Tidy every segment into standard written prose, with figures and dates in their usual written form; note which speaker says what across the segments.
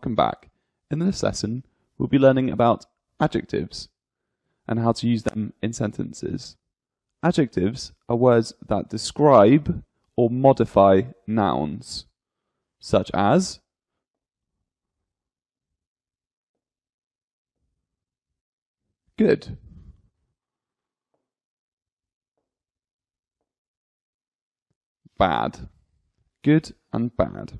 Speaker 1: welcome back. In this lesson, we'll be learning about adjectives and how to use them in sentences. Adjectives are words that describe or modify nouns, such as good, bad, good and bad.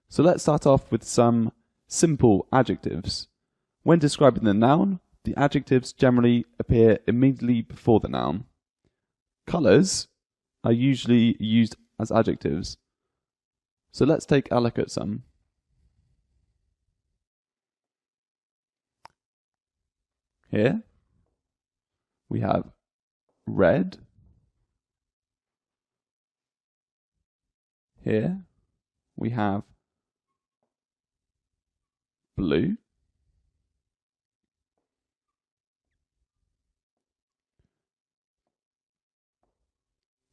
Speaker 1: So let's start off with some simple adjectives. When describing the noun, the adjectives generally appear immediately before the noun. Colours are usually used as adjectives. So let's take a look at some. Here we have red. Here we have blue.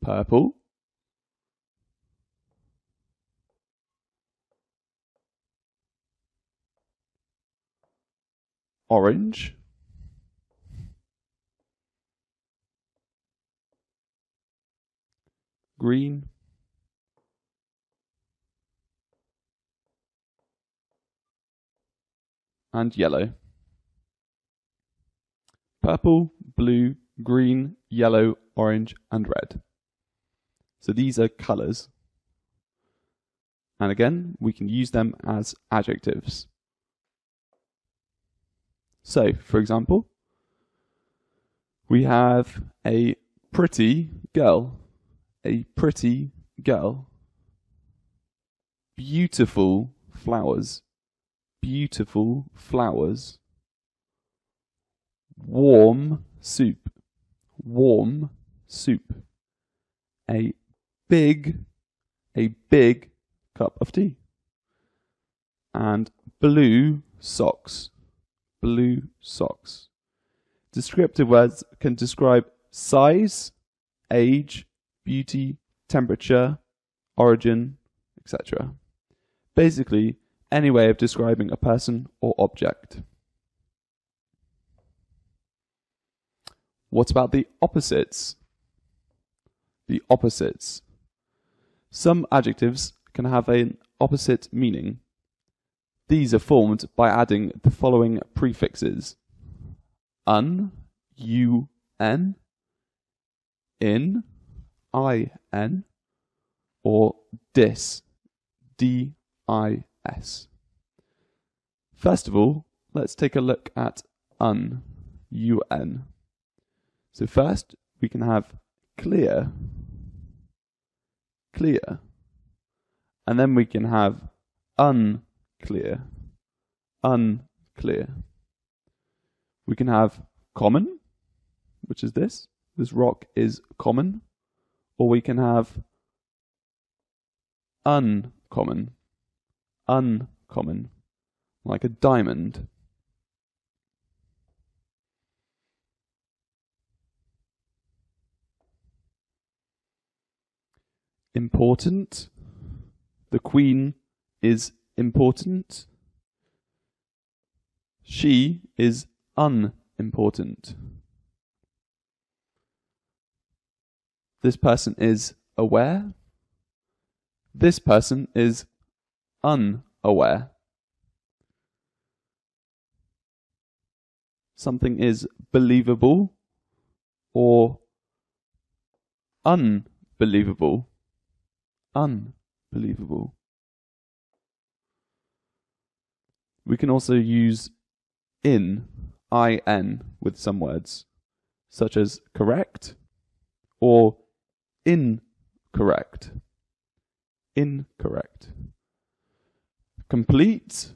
Speaker 1: Purple. Orange. Green. And yellow. Purple, blue, green, yellow, orange, and red. So these are colours. And again, we can use them as adjectives. So, for example, we have a pretty girl. A pretty girl. Beautiful flowers. Beautiful flowers. Warm soup. Warm soup. A big cup of tea. And blue socks. Blue socks. Descriptive words can describe size, age, beauty, temperature, origin, etc. Basically, any way of describing a person or object. What about the opposites? The opposites. Some adjectives can have an opposite meaning. These are formed by adding the following prefixes: un, in, in, or dis, dis. First of all, let's take a look at un. So first, we can have clear, clear, and then we can have unclear, unclear. We can have common, which is this. This rock is common. Or we can have uncommon, uncommon, like a diamond. Important. The Queen is important. She is unimportant. This person is aware. This person is unaware. Something is believable or unbelievable. Unbelievable. We can also use in with some words, such as correct or incorrect. Incorrect. Complete,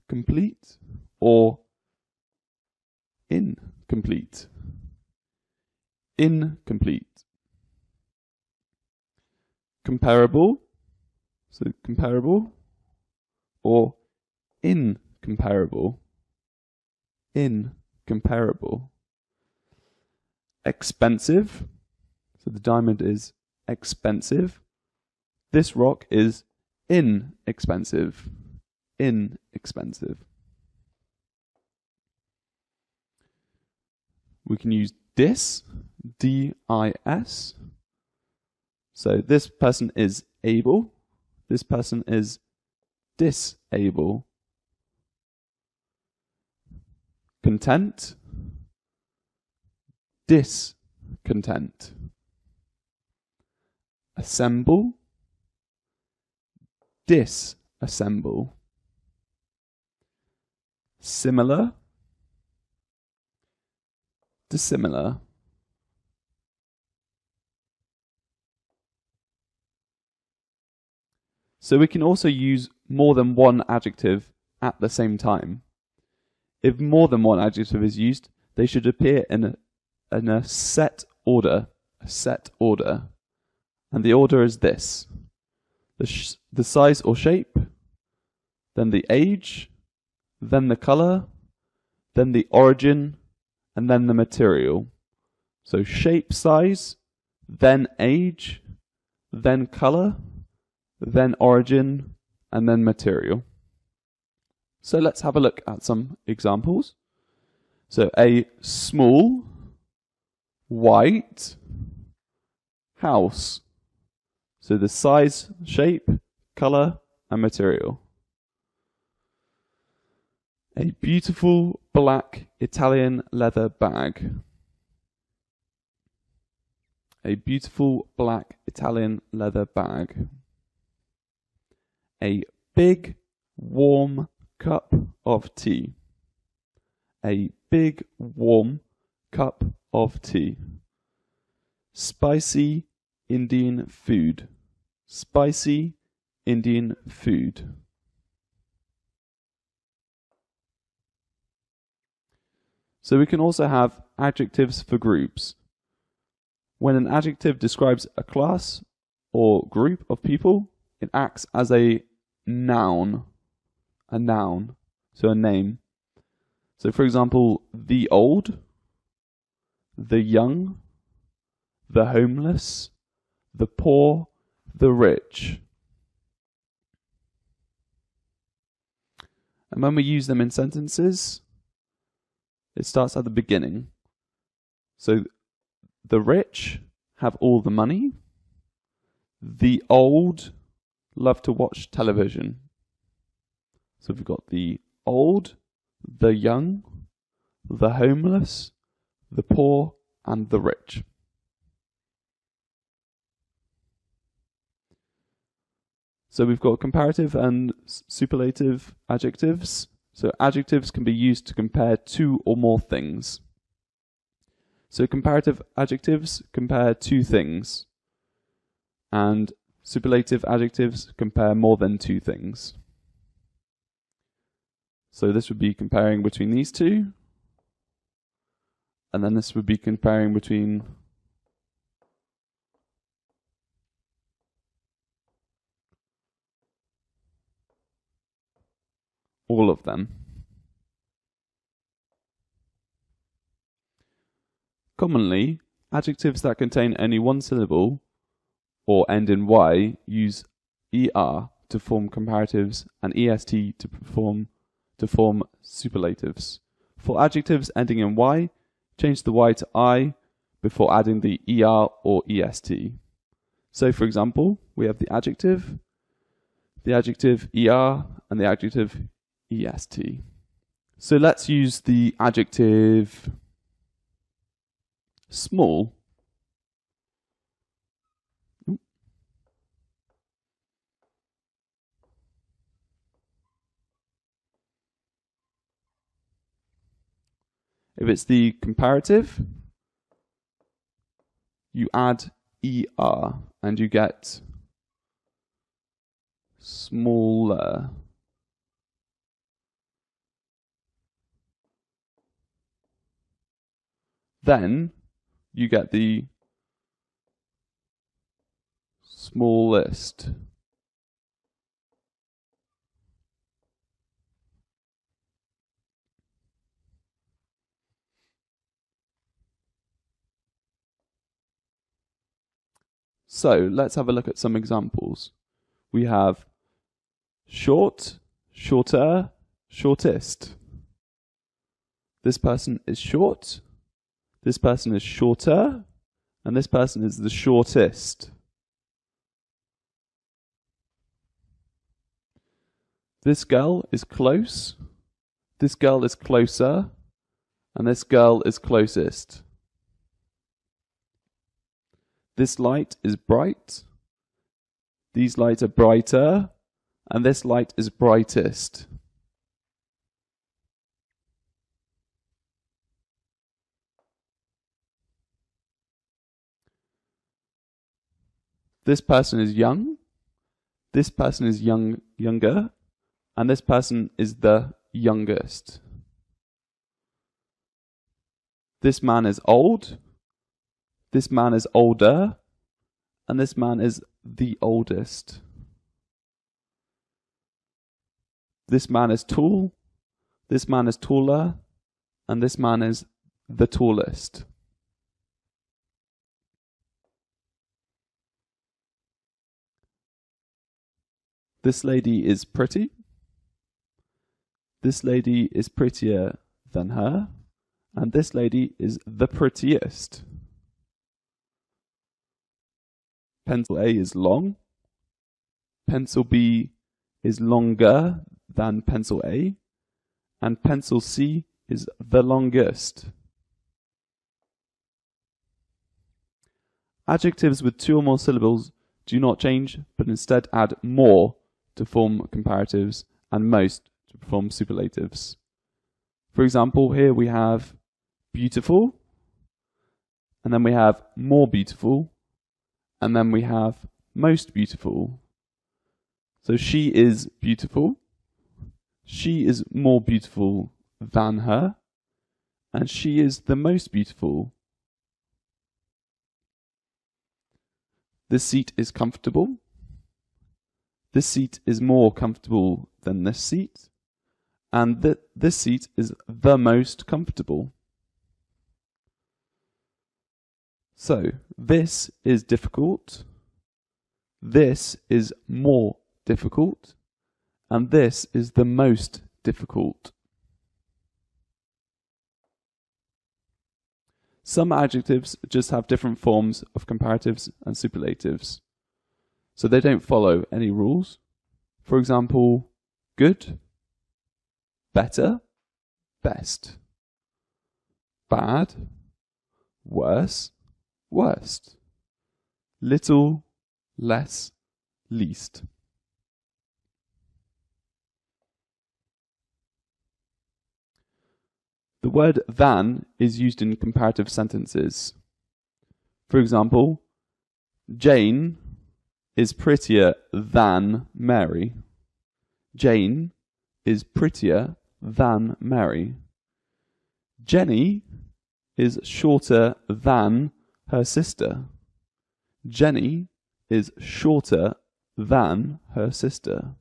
Speaker 1: complete, or incomplete. Incomplete. Comparable, so comparable, or incomparable. Incomparable. Expensive, so the diamond is expensive. This rock is inexpensive, inexpensive. We can use dis, D-I-S. So this person is able, this person is disable. Content, discontent. Assemble, disassemble. Similar, dissimilar. So we can also use more than one adjective at the same time. If more than one adjective is used, they should appear in a set order, and the order is this: the size or shape, then the age, then the color, then the origin, and then the material. So shape, size, then age, then color, then origin, and then material. So let's have a look at some examples. So a small, white house. So the size, shape, color, and material. A beautiful black Italian leather bag. A beautiful black Italian leather bag. A big, warm cup of tea. A big, warm cup of tea. Spicy Indian food. Spicy Indian food. So we can also have adjectives for groups. When an adjective describes a class or group of people, it acts as a noun, so a name. So for example, the old, the young, the homeless, the poor, the rich. And when we use them in sentences, it starts at the beginning. So the rich have all the money. The old love to watch television. So we've got the old, the young, the homeless, the poor, and the rich. So we've got comparative and superlative adjectives. So adjectives can be used to compare two or more things. So comparative adjectives compare two things, and superlative adjectives compare more than two things. So this would be comparing between these two, and then this would be comparing between all of them. Commonly, adjectives that contain only one syllable or end in y use er to form comparatives and est to form superlatives. For adjectives ending in y, change the y to I before adding the er or est. So for example, we have the adjective er, and the adjective est. So let's use the adjective small. If it's the comparative, you add er and you get smaller. Then you get the smallest. So let's have a look at some examples. We have short, shorter, shortest. This person is short, this person is shorter, and this person is the shortest. This girl is close, this girl is closer, and this girl is closest. This light is bright, these lights are brighter, and this light is brightest. This person is young, this person is younger, and this person is the youngest. This man is old, this man is older, and this man is the oldest. This man is tall, this man is taller, and this man is the tallest. This lady is pretty, this lady is prettier than her, and this lady is the prettiest. Pencil A is long, pencil B is longer than pencil A, and pencil C is the longest. Adjectives with 2 or more syllables do not change, but instead add more to form comparatives and most to form superlatives. For example, here we have beautiful, and then we have more beautiful, and then we have most beautiful. So she is beautiful, she is more beautiful than her, and she is the most beautiful. This seat is comfortable, this seat is more comfortable than this seat, and this seat is the most comfortable. So, this is difficult, this is more difficult, and this is the most difficult. Some adjectives just have different forms of comparatives and superlatives, so they don't follow any rules. For example, good, better, best, bad, worse, worst, little, less, least. The word than is used in comparative sentences. For example, Jane is prettier than Mary. Jane is prettier than Mary. Jenny is shorter than her sister. Jenny is shorter than her sister.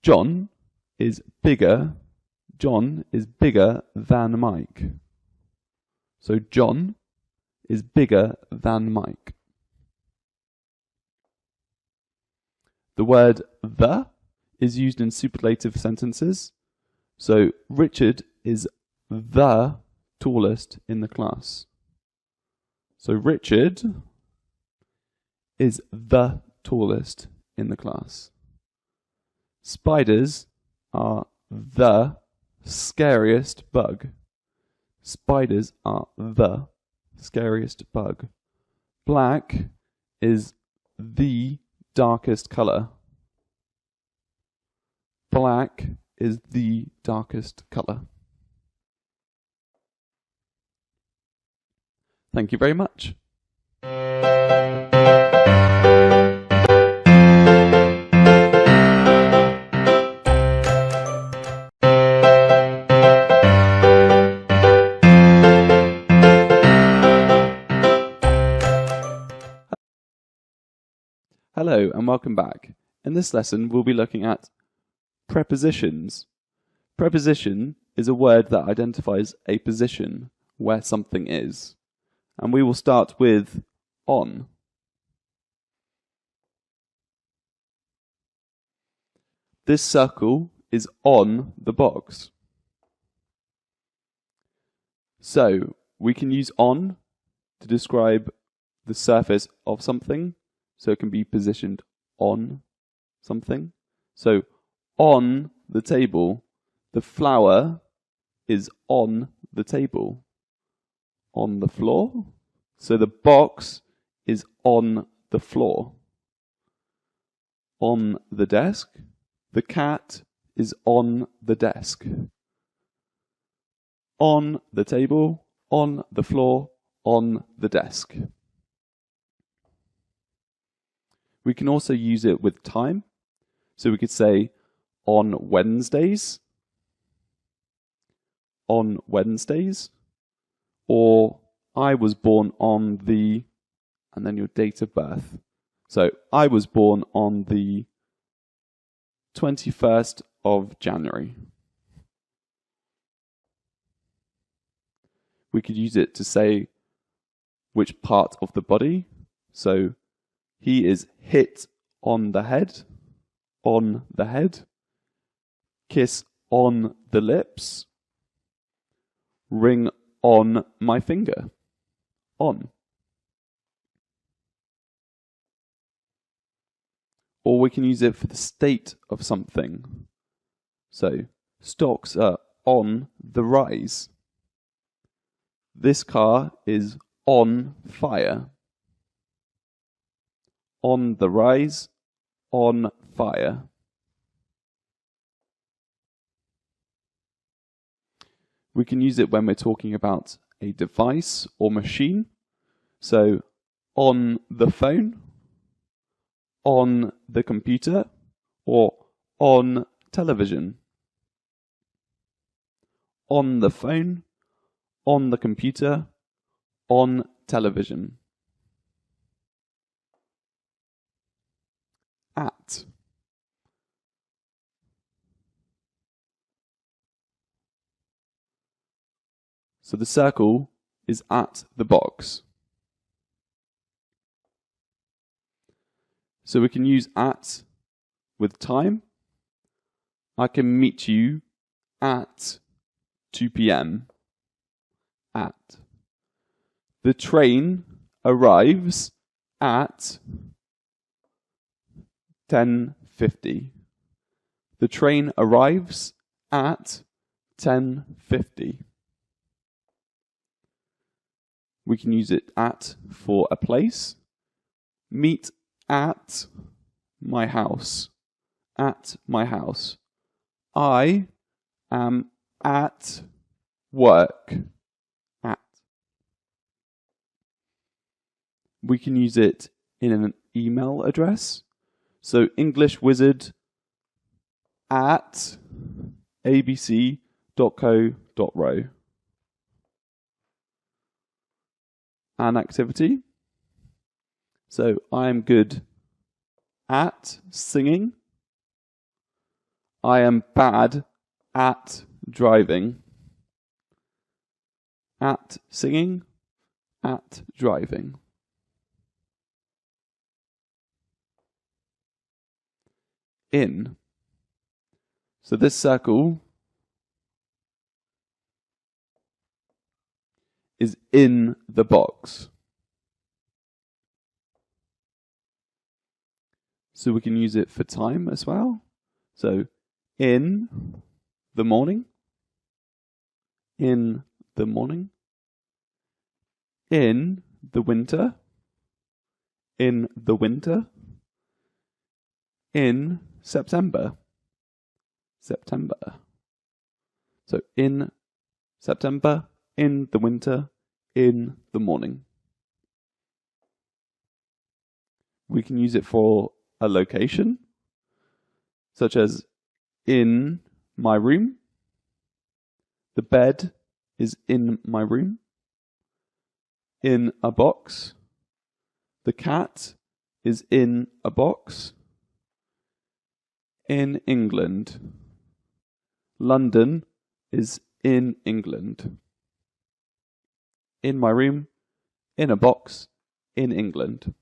Speaker 1: John is bigger. John is bigger than Mike. So John is bigger than Mike. The word the is used in superlative sentences. So Richard is the tallest in the class. So Richard is the tallest in the class. Spiders are the scariest bug. Spiders are the scariest bug. Black is the darkest colour. Black is the darkest colour. Thank you very much. Hello and welcome back. In this lesson we'll be looking at prepositions. Preposition is a word that identifies a position where something is. And we will start with on. This circle is on the box. So we can use on to describe the surface of something. So it can be positioned on something. So on the table, the flower is on the table. On the floor, so the box is on the floor. On the desk, the cat is on the desk. On the table, on the floor, on the desk. We can also use it with time. So we could say on Wednesdays, on Wednesdays, or I was born on the, and then your date of birth. So I was born on the 21st of January. We could use it to say which part of the body. So he is hit on the head, on the head. Kiss on the lips. Ring on my finger. On. Or we can use it for the state of something. So, stocks are on the rise. This car is on fire. On the rise, on fire. We can use it when we're talking about a device or machine. So, on the phone, on the computer, or on television. On the phone, on the computer, on television. At. So the circle is at the box. So we can use at with time. I can meet you at 2 p.m. At. The train arrives at 10:50. The train arrives at 10:50. We can use it at for a place. Meet at my house. At my house. I am at work. At. We can use it in an email address. So English Wizard at abc.co.ro. An activity. So I am good at singing. I am bad at driving. At singing, at driving. In. So this circle is in the box. So we can use it for time as well. So in the morning. In the morning. In the winter. In the winter. In September. September. So in September, in the winter, in the morning. We can use it for a location, such as in my room. The bed is in my room. In a box. The cat is in a box. In England. London is in England. In my room, in a box, in England.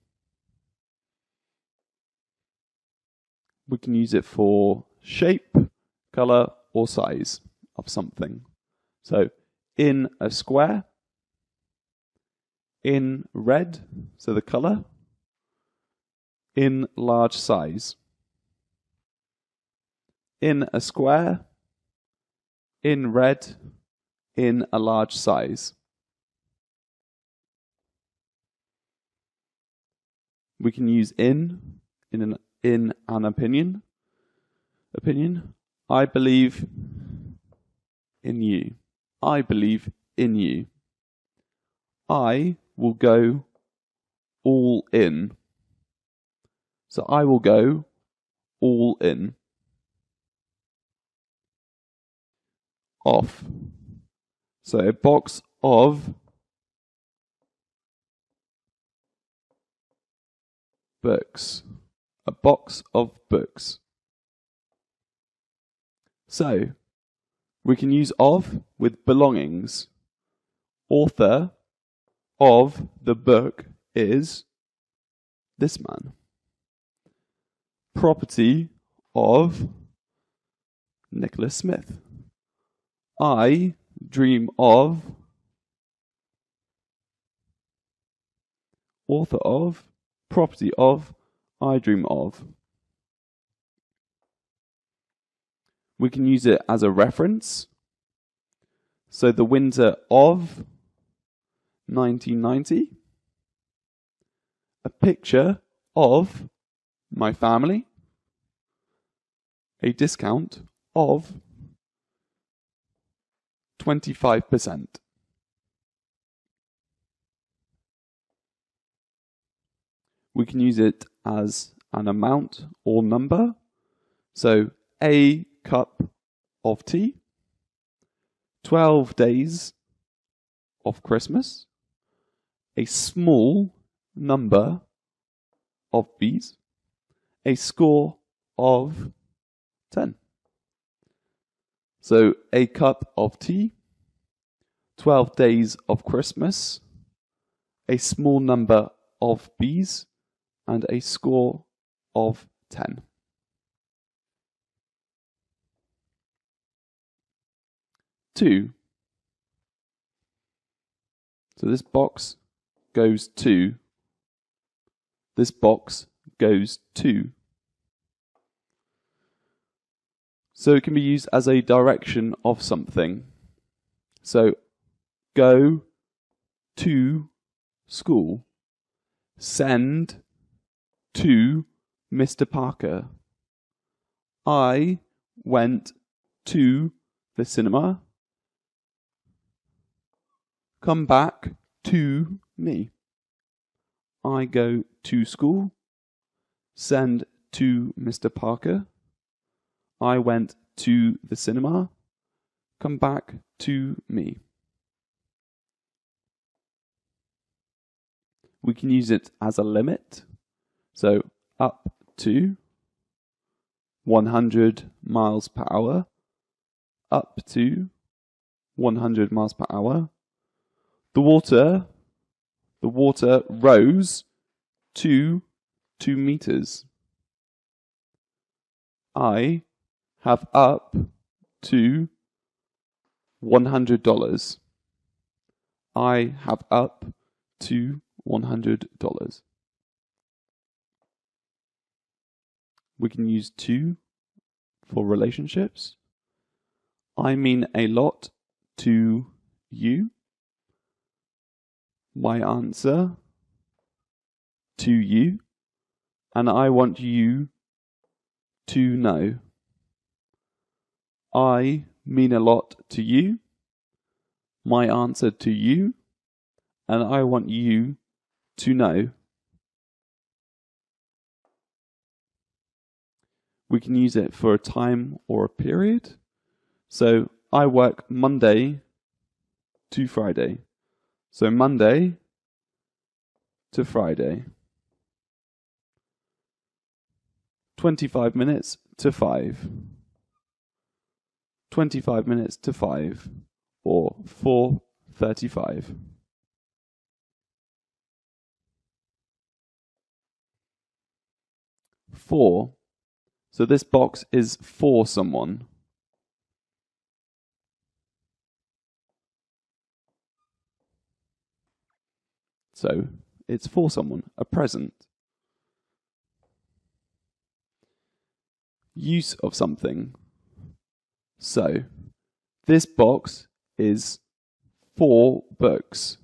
Speaker 1: We can use it for shape, colour or size of something. So in a square, in red, so the colour, in large size. In a square, in red, in a large size. We can use in an opinion. I believe in you. I believe in you. I will go all in. So I will go all in. Off. So a box of books. A box of books. So we can use of with belongings. Author of the book is this man. Property of Nicholas Smith. I dream of. Author of. Property of. I dream of. We can use it as a reference. So the winter of 1990. A picture of my family. A discount of 25%. We can use it as an amount or number. So a cup of tea, 12 days of Christmas, a small number of bees, a score of 10. So a cup of tea, 12 days of Christmas, a small number of bees, and a score of 10. Two. So this box goes to. This box goes to. So it can be used as a direction of something. So go to school. Send to Mr. Parker. I went to the cinema. Come back to me. I go to school. Send to Mr. Parker. I went to the cinema. Come back to me. We can use it as a limit. So up to 100 miles per hour. Up to 100 miles per hour. The water rose to 2 meters. I have up to $100. I have up to $100. We can use to for relationships. I mean a lot to you. My answer to you. And I want you to know. I mean a lot to you. My answer to you. And I want you to know. We can use it for a time or a period. So I work Monday to Friday. So Monday to Friday. 25 minutes to 5. 25 minutes to 5. Or 4:35. For. So this box is for someone. So it's for someone, a present. Use of something. So this box is for books.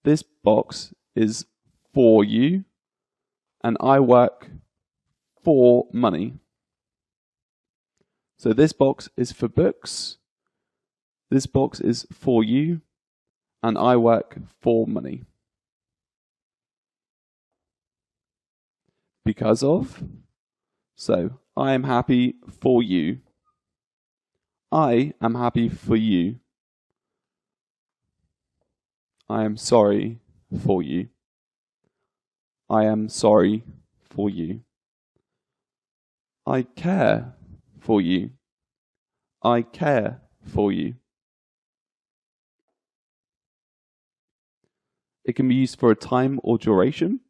Speaker 1: This box is for you, and I work for money. So this box is for books, this box is for you, and I work for money. Because of. So I am happy for you. I am happy for you. I am sorry for you. I am sorry for you. I care for you. I care for you. It can be used for a time or duration.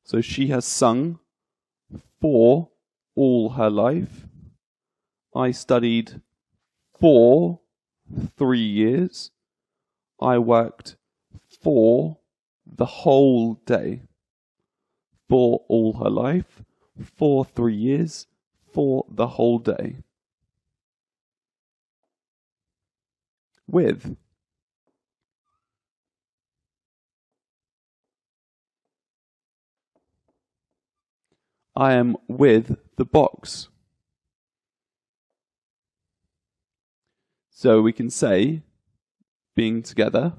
Speaker 1: So she has sung for all her life. I studied for 3 years. I worked for the whole day. For all her life, for 3 years, for the whole day. With. I am with the box. So we can say, being together,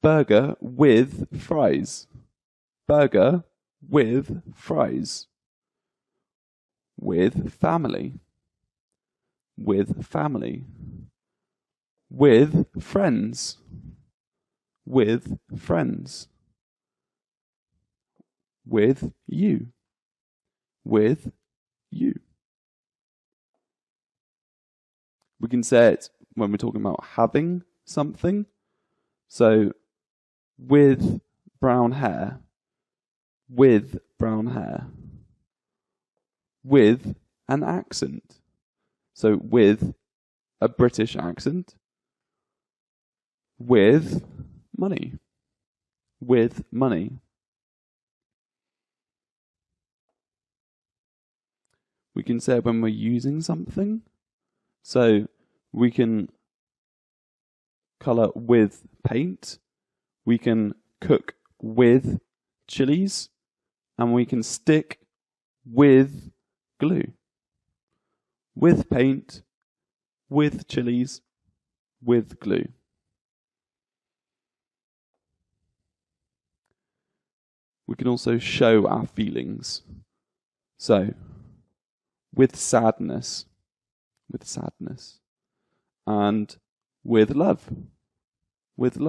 Speaker 1: burger with fries. Burger with fries. With family. With family. With friends. With friends. With you. With you. We can say it when we're talking about having something. So, with brown hair. With brown hair. With an accent. So, with a British accent. With money. With money. We can say it when we're using something. So we can colour with paint, we can cook with chilies, and we can stick with glue. With paint, with chilies, with glue. We can also show our feelings. So, with sadness, and with love, with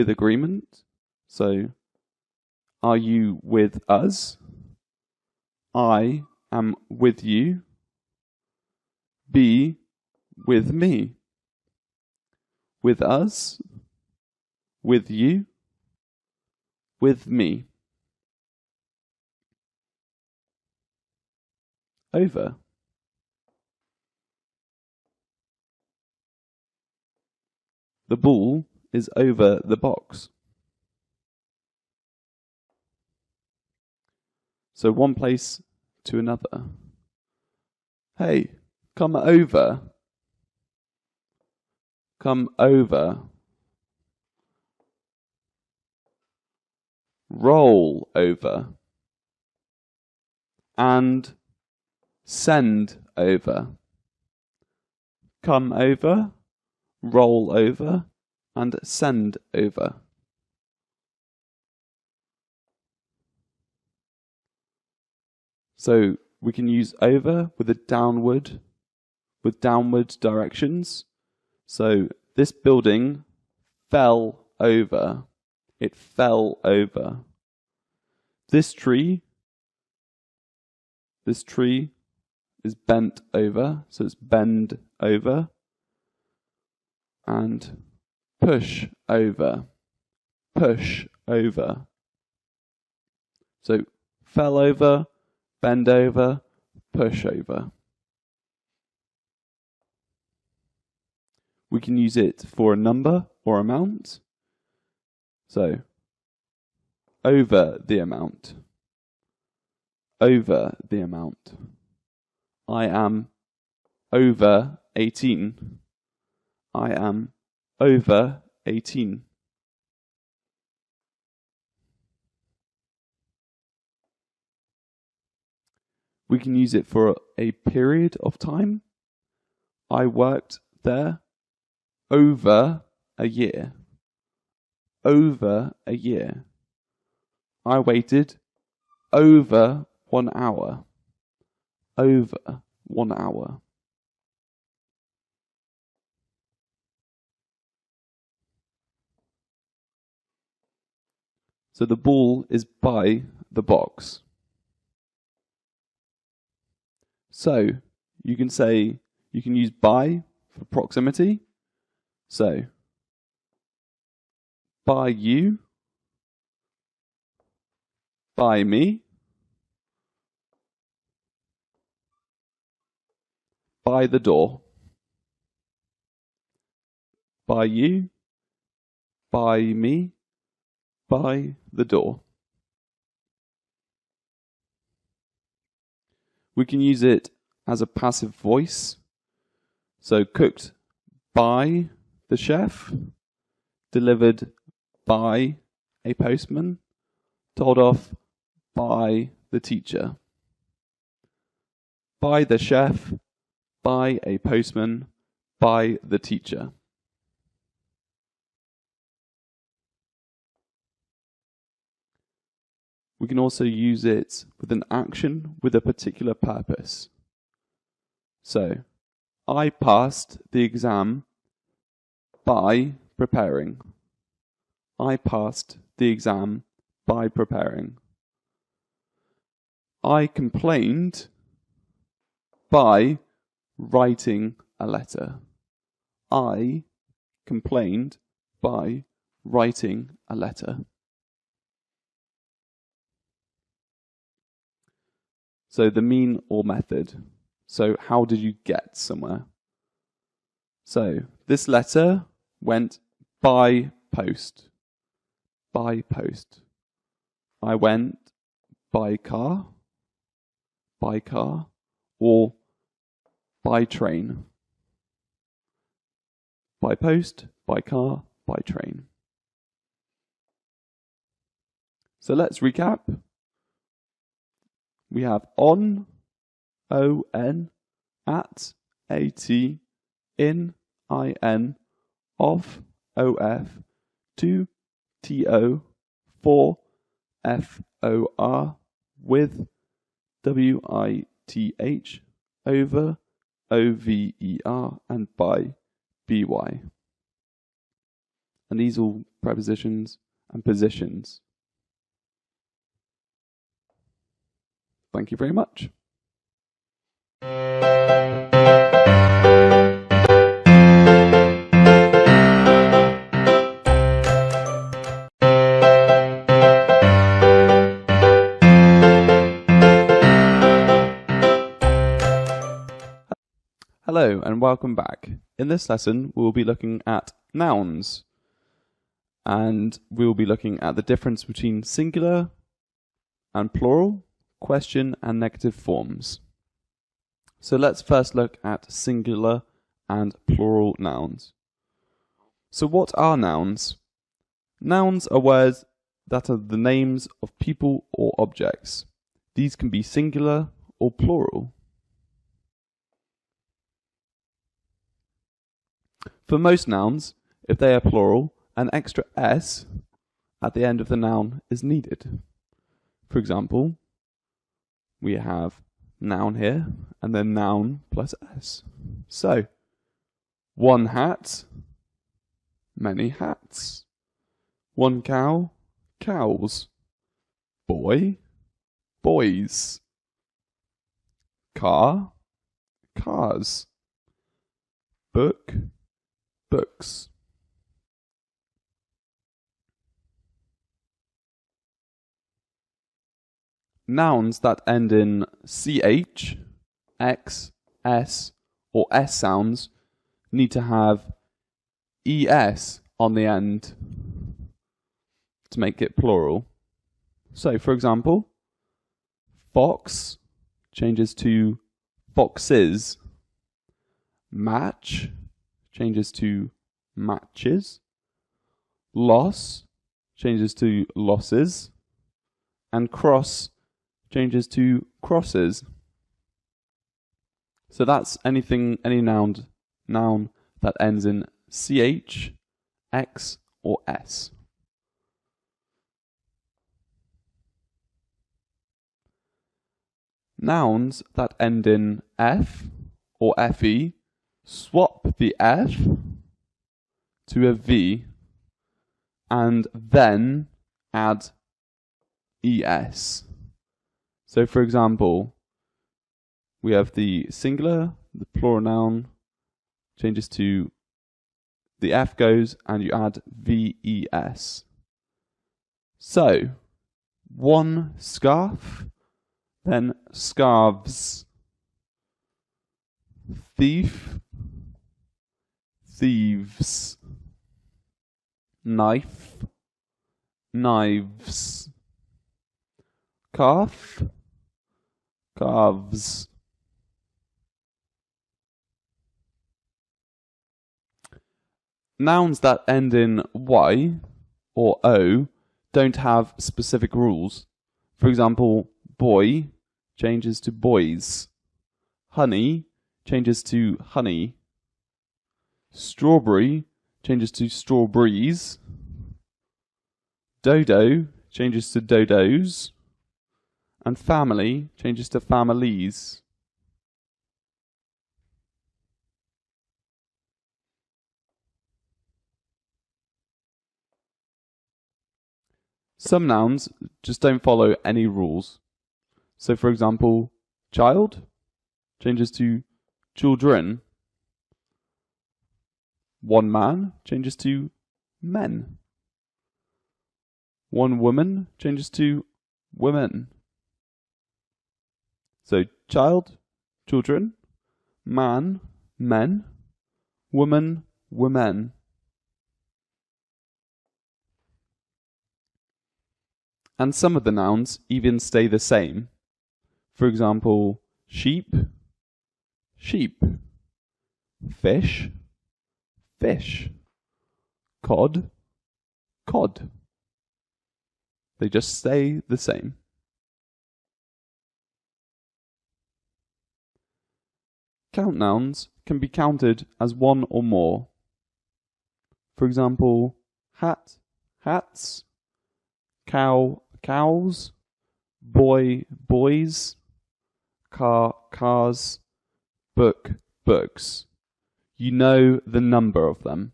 Speaker 1: agreement. So, are you with us? I am with you. Be with me. With us, with you, with me. Over. The ball is over the box. So one place to another. Hey, come over. Come over. Roll over. And send over. Come over, roll over, and send over. So we can use over with downward directions. So this building fell over. It fell over. This tree is bent over, so it's bend over. And push over, push over. So fell over, bend over, push over. We can use it for a number or amount. So over the amount, over the amount. I am over 18. I am over 18. We can use it for a period of time. I worked there over a year. Over a year. I waited over 1 hour. Over 1 hour. So the ball is by the box. So you can use by for proximity. So by you, by me, by the door. By you, by me, by the door. We can use it as a passive voice. So cooked by the chef, delivered by a postman, told off by the teacher. By the chef, by a postman, by the teacher. We can also use it with an action with a particular purpose. So, I passed the exam by preparing. I passed the exam by preparing. I complained by writing a letter. I complained by writing a letter. So the mean or method. So how did you get somewhere? So this letter went by post. By post. I went by car, or by train. By post, by car, by train. So let's recap. We have on, on, at, in, of, to, for, with, with, over, over, and by, by. And these are all prepositions and positions. Thank you very much. Hello and welcome back. In this lesson, we will be looking at nouns, and we will be looking at the difference between singular and plural, question and negative forms. So let's first look at singular and plural nouns. So what are nouns? Nouns are words that are the names of people or objects. These can be singular or plural. For most nouns, if they are plural, an extra s at the end of the noun is needed. For example, we have noun here, and then noun plus s. So, one hat, many hats. One cow, cows. Boy, boys. Car, cars. Book, books. Nouns that end in ch, x, s, or s sounds need to have es on the end to make it plural. So, for example, fox changes to foxes. Match changes to matches. Loss changes to losses. And cross changes to crosses. So that's any noun that ends in ch, x, or s. Nouns that end in f or fe swap the f to a v and then add es. So for example, we have the singular, the plural noun changes to the f goes and you add ves. So one scarf, then scarves. Thief, thieves. Knife, knives. Calf, calves. Nouns that end in y or o don't have specific rules. For example, boy changes to boys. Honey changes to honey. Strawberry changes to strawberries. Dodo changes to dodos. And family changes to families. Some nouns just don't follow any rules. So for example, child changes to children. One man changes to men. One woman changes to women. So child, children, man, men, woman, women. And some of the nouns even stay the same. For example, sheep, sheep. Fish, fish. Cod, cod. They just stay the same. Count nouns can be counted as one or more. For example, hat, hats. Cow, cows. Boy, boys. Car, cars. Book, books. You know the number of them.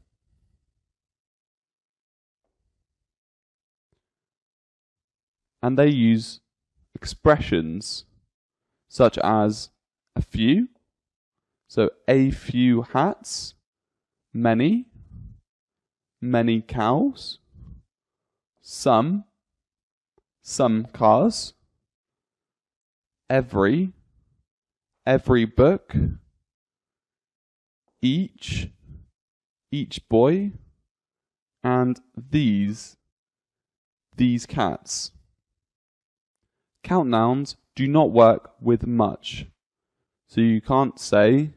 Speaker 1: And they use expressions such as a few, so a few hats, many, many cows, some cars, every book, each boy, and these cats. Count nouns do not work with much. So you can't say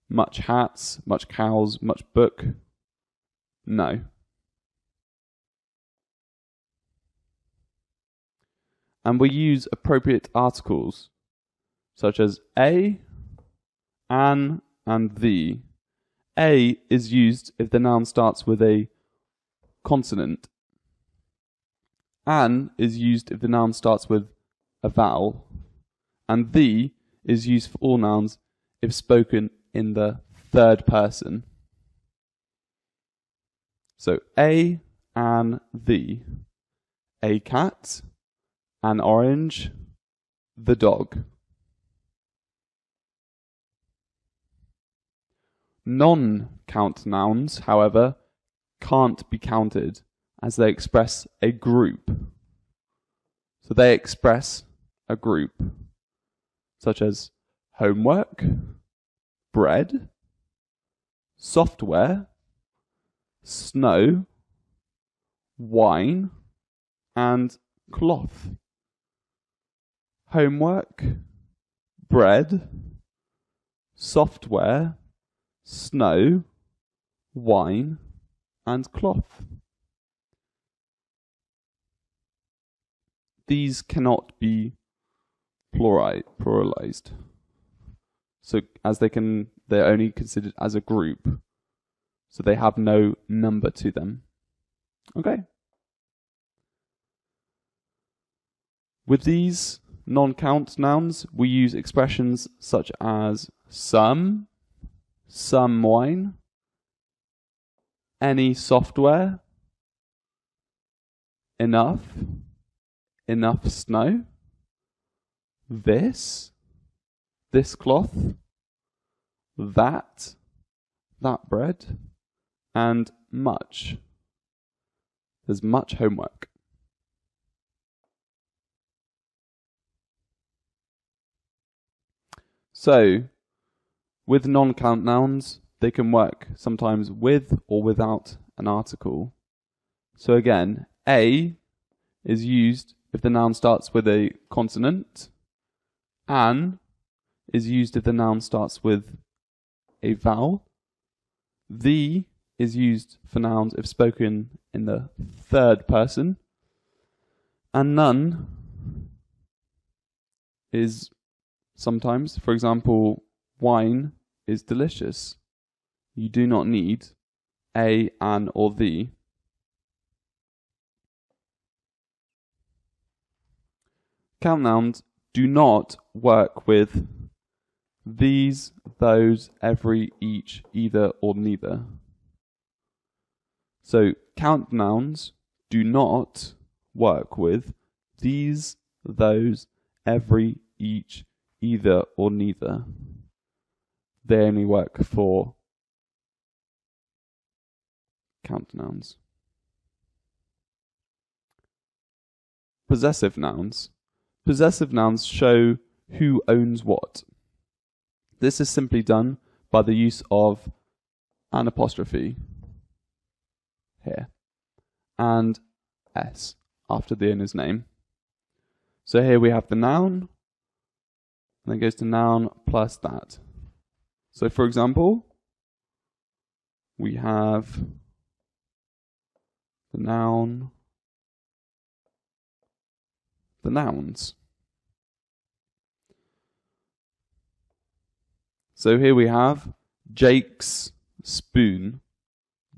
Speaker 1: much hats, much cows, much book. No. And we use appropriate articles such as a, an, and the. A is used if the noun starts with a consonant. An is used if the noun starts with a vowel. And the is used for all nouns if spoken in the third person. So a, an, the. A cat, an orange, the dog. Non-count nouns, however, can't be counted as they express a group. So they express a group, such as homework, bread, software, snow, wine, and cloth. Homework, bread, software, snow, wine, and cloth. These cannot be pluralized. So as they're only considered as a group. So they have no number to them. Okay. With these non-count nouns, we use expressions such as some wine, any software, enough snow, this cloth, that bread, and much. There's much homework. So, with non-count nouns, they can work sometimes with or without an article. So again, a is used if the noun starts with a consonant. An is used if the noun starts with a vowel. The is used for nouns if spoken in the third person. And none is sometimes, for example, wine is delicious. You do not need a, an, or the. Count nouns do not work with these, those, every, each, either, or neither. So count nouns do not work with these, those, every, each, either, or neither. They only work for count nouns. Possessive nouns. Possessive nouns show who owns what. This is simply done by the use of an apostrophe here and s after the owner's name. So here we have the noun, and then it goes to noun plus that. So for example, we have the noun, the nouns. So here we have Jake's spoon,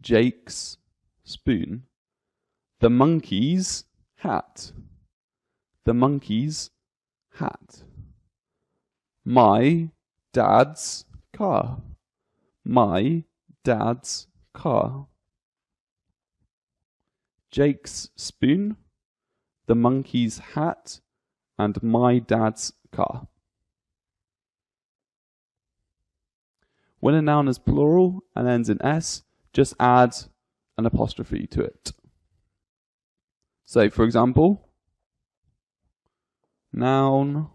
Speaker 1: Jake's spoon, the monkey's hat, the monkey's hat, my dad's car, my dad's car, Jake's spoon, the monkey's hat, and my dad's car. When a noun is plural and ends in s, just add an apostrophe to it. So, for example, noun,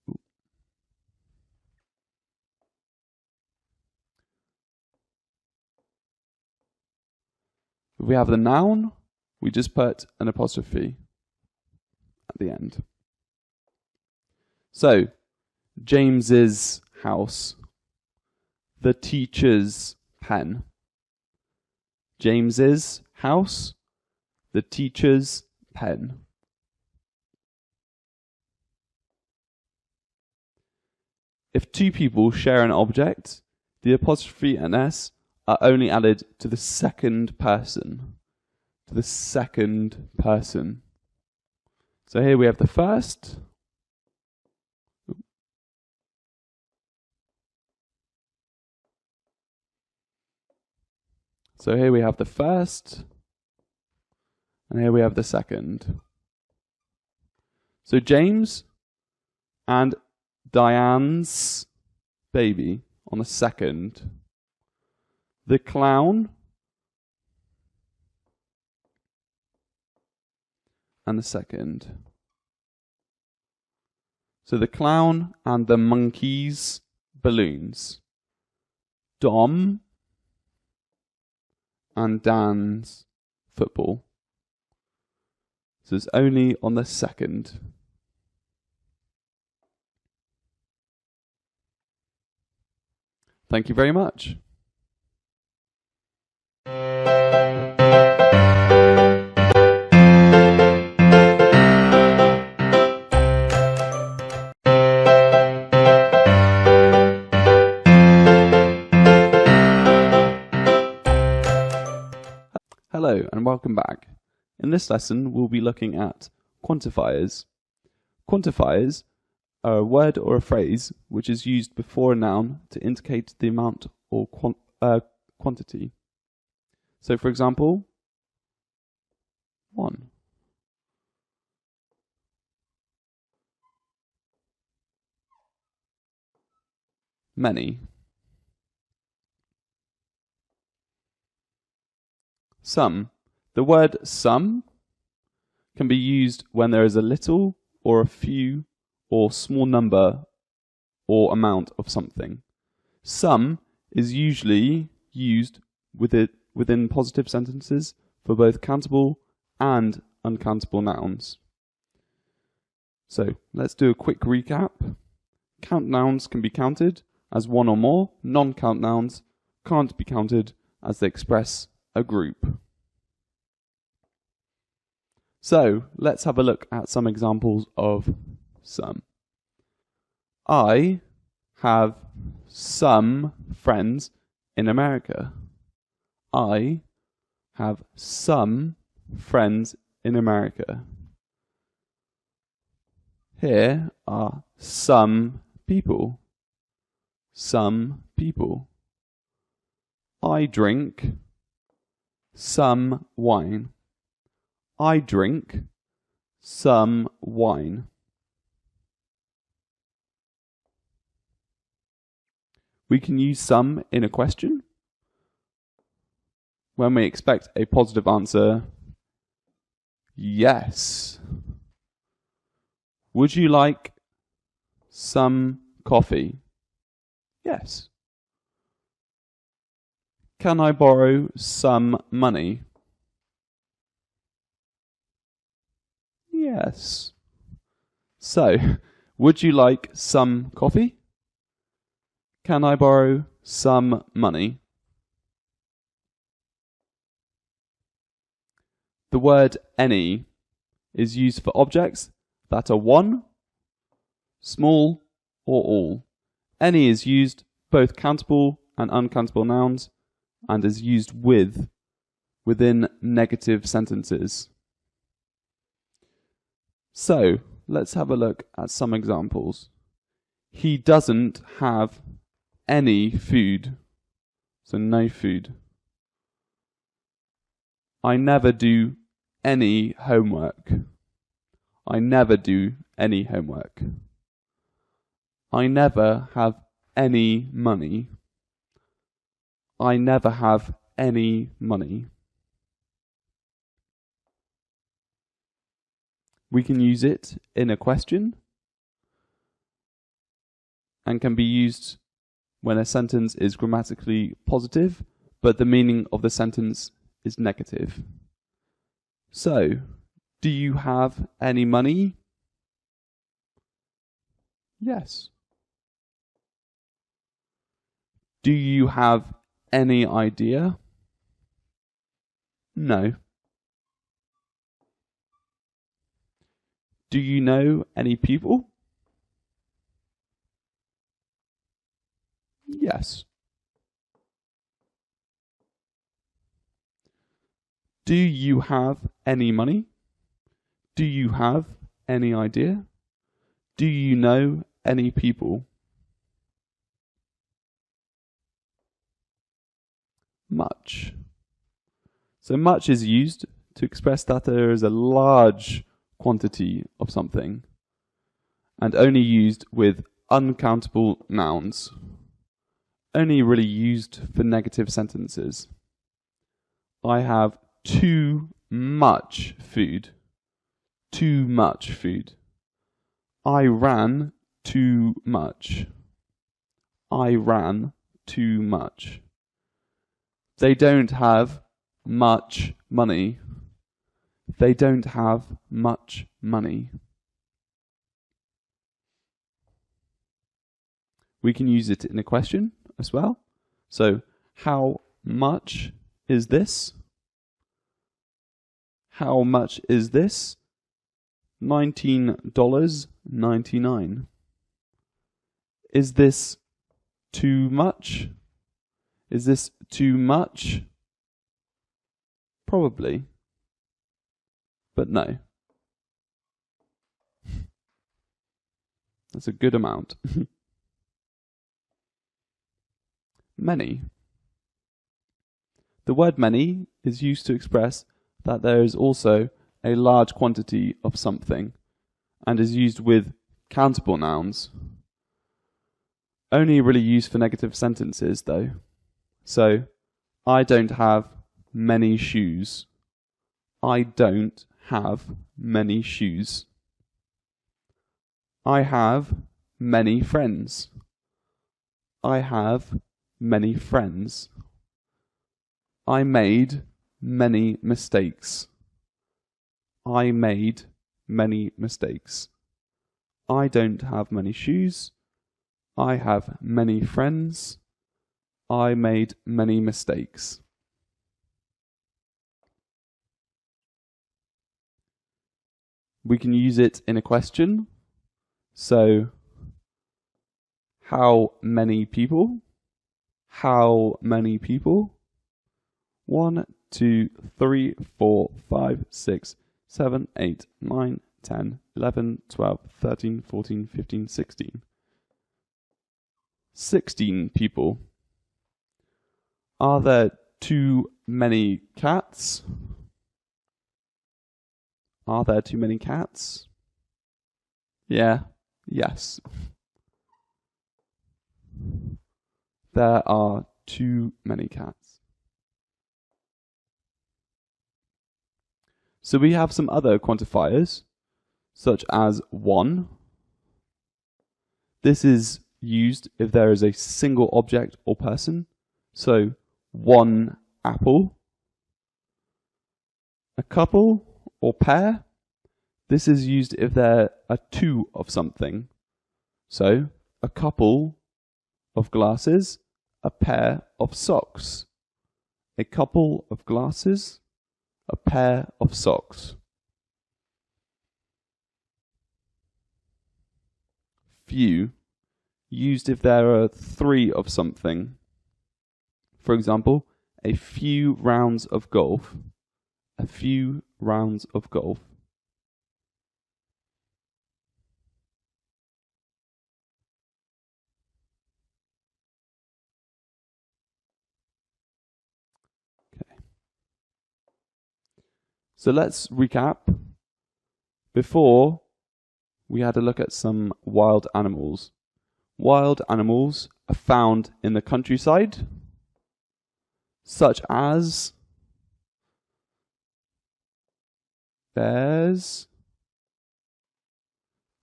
Speaker 1: if we have the noun, we just put an apostrophe at the end. So, James's house, the teacher's pen. James's house, the teacher's pen. If two people share an object, the apostrophe and s are only added to the second person. To the second person. So here we have the first. So here we have the first, and here we have the second. So James and Diane's baby on the second. The clown and the second. So the clown and the monkey's balloons. Dom and Dan's football. So it's only on the second. Thank you very much. Hello and welcome back. In this lesson we'll be looking at quantifiers. Quantifiers are a word or a phrase which is used before a noun to indicate the amount or quantity. So for example, 1. Many. Some. The word some can be used when there is a little or a few or small number or amount of something. Some is usually used within positive sentences for both countable and uncountable nouns. So let's do a quick recap. Count nouns can be counted as one or more. Non-count nouns can't be counted as they express a group. So let's have a look at some examples of some. I have some friends in America. I have some friends in America. Here are some people. Some people. I drink some wine. I drink some wine. We can use some in a question when we expect a positive answer. Yes. Would you like some coffee? Yes. Can I borrow some money? Yes. So, would you like some coffee? Can I borrow some money? The word any is used for objects that are one, small, or all. Any is used both countable and uncountable nouns and is used within negative sentences. So, let's have a look at some examples. He doesn't have any food. So no food. I never do any homework. I never do any homework. I never have any money. I never have any money. We can use it in a question and can be used when a sentence is grammatically positive, but the meaning of the sentence is negative. So, do you have any money? Yes. Do you have any idea? No. Do you know any people? Yes. Do you have any money? Do you have any idea? Do you know any people? Much. So much is used to express that there is a large quantity of something and only used with uncountable nouns. Only really used for negative sentences. I have too much food. too much food. I ran too much. I ran too much. They don't have much money. They don't have much money. We can use it in a question as well. So, how much is this? How much is this? $19.99. Is this too much? Is this too much? Probably. But no. That's a good amount. Many. The word many is used to express that there is also a large quantity of something and is used with countable nouns. Only really used for negative sentences though. So, I don't have many shoes. I don't have many shoes. I have many friends. I have many friends. I made many mistakes. I made many mistakes. I don't have many shoes. I have many friends. I made many mistakes. We can use it in a question. So, how many people? How many people? 1, 2, 3, 4, 5, 6, 7, 8, 9, 10, 11, 12, 13, 14, 15, 16. 16 people. Are there too many cats? Are there too many cats? Yeah, yes. There are too many cats. So we have some other quantifiers, such as 1. This is used if there is a single object or person. So, 1 apple. A couple or pair. This is used if there are 2 of something. So, a couple of glasses, a pair of socks. A couple of glasses, a pair of socks. Few, used if there are 3 of something. For example, a few rounds of golf. A few rounds of golf. Okay. So let's recap. Before, we had a look at some wild animals. Wild animals are found in the countryside, such as bears,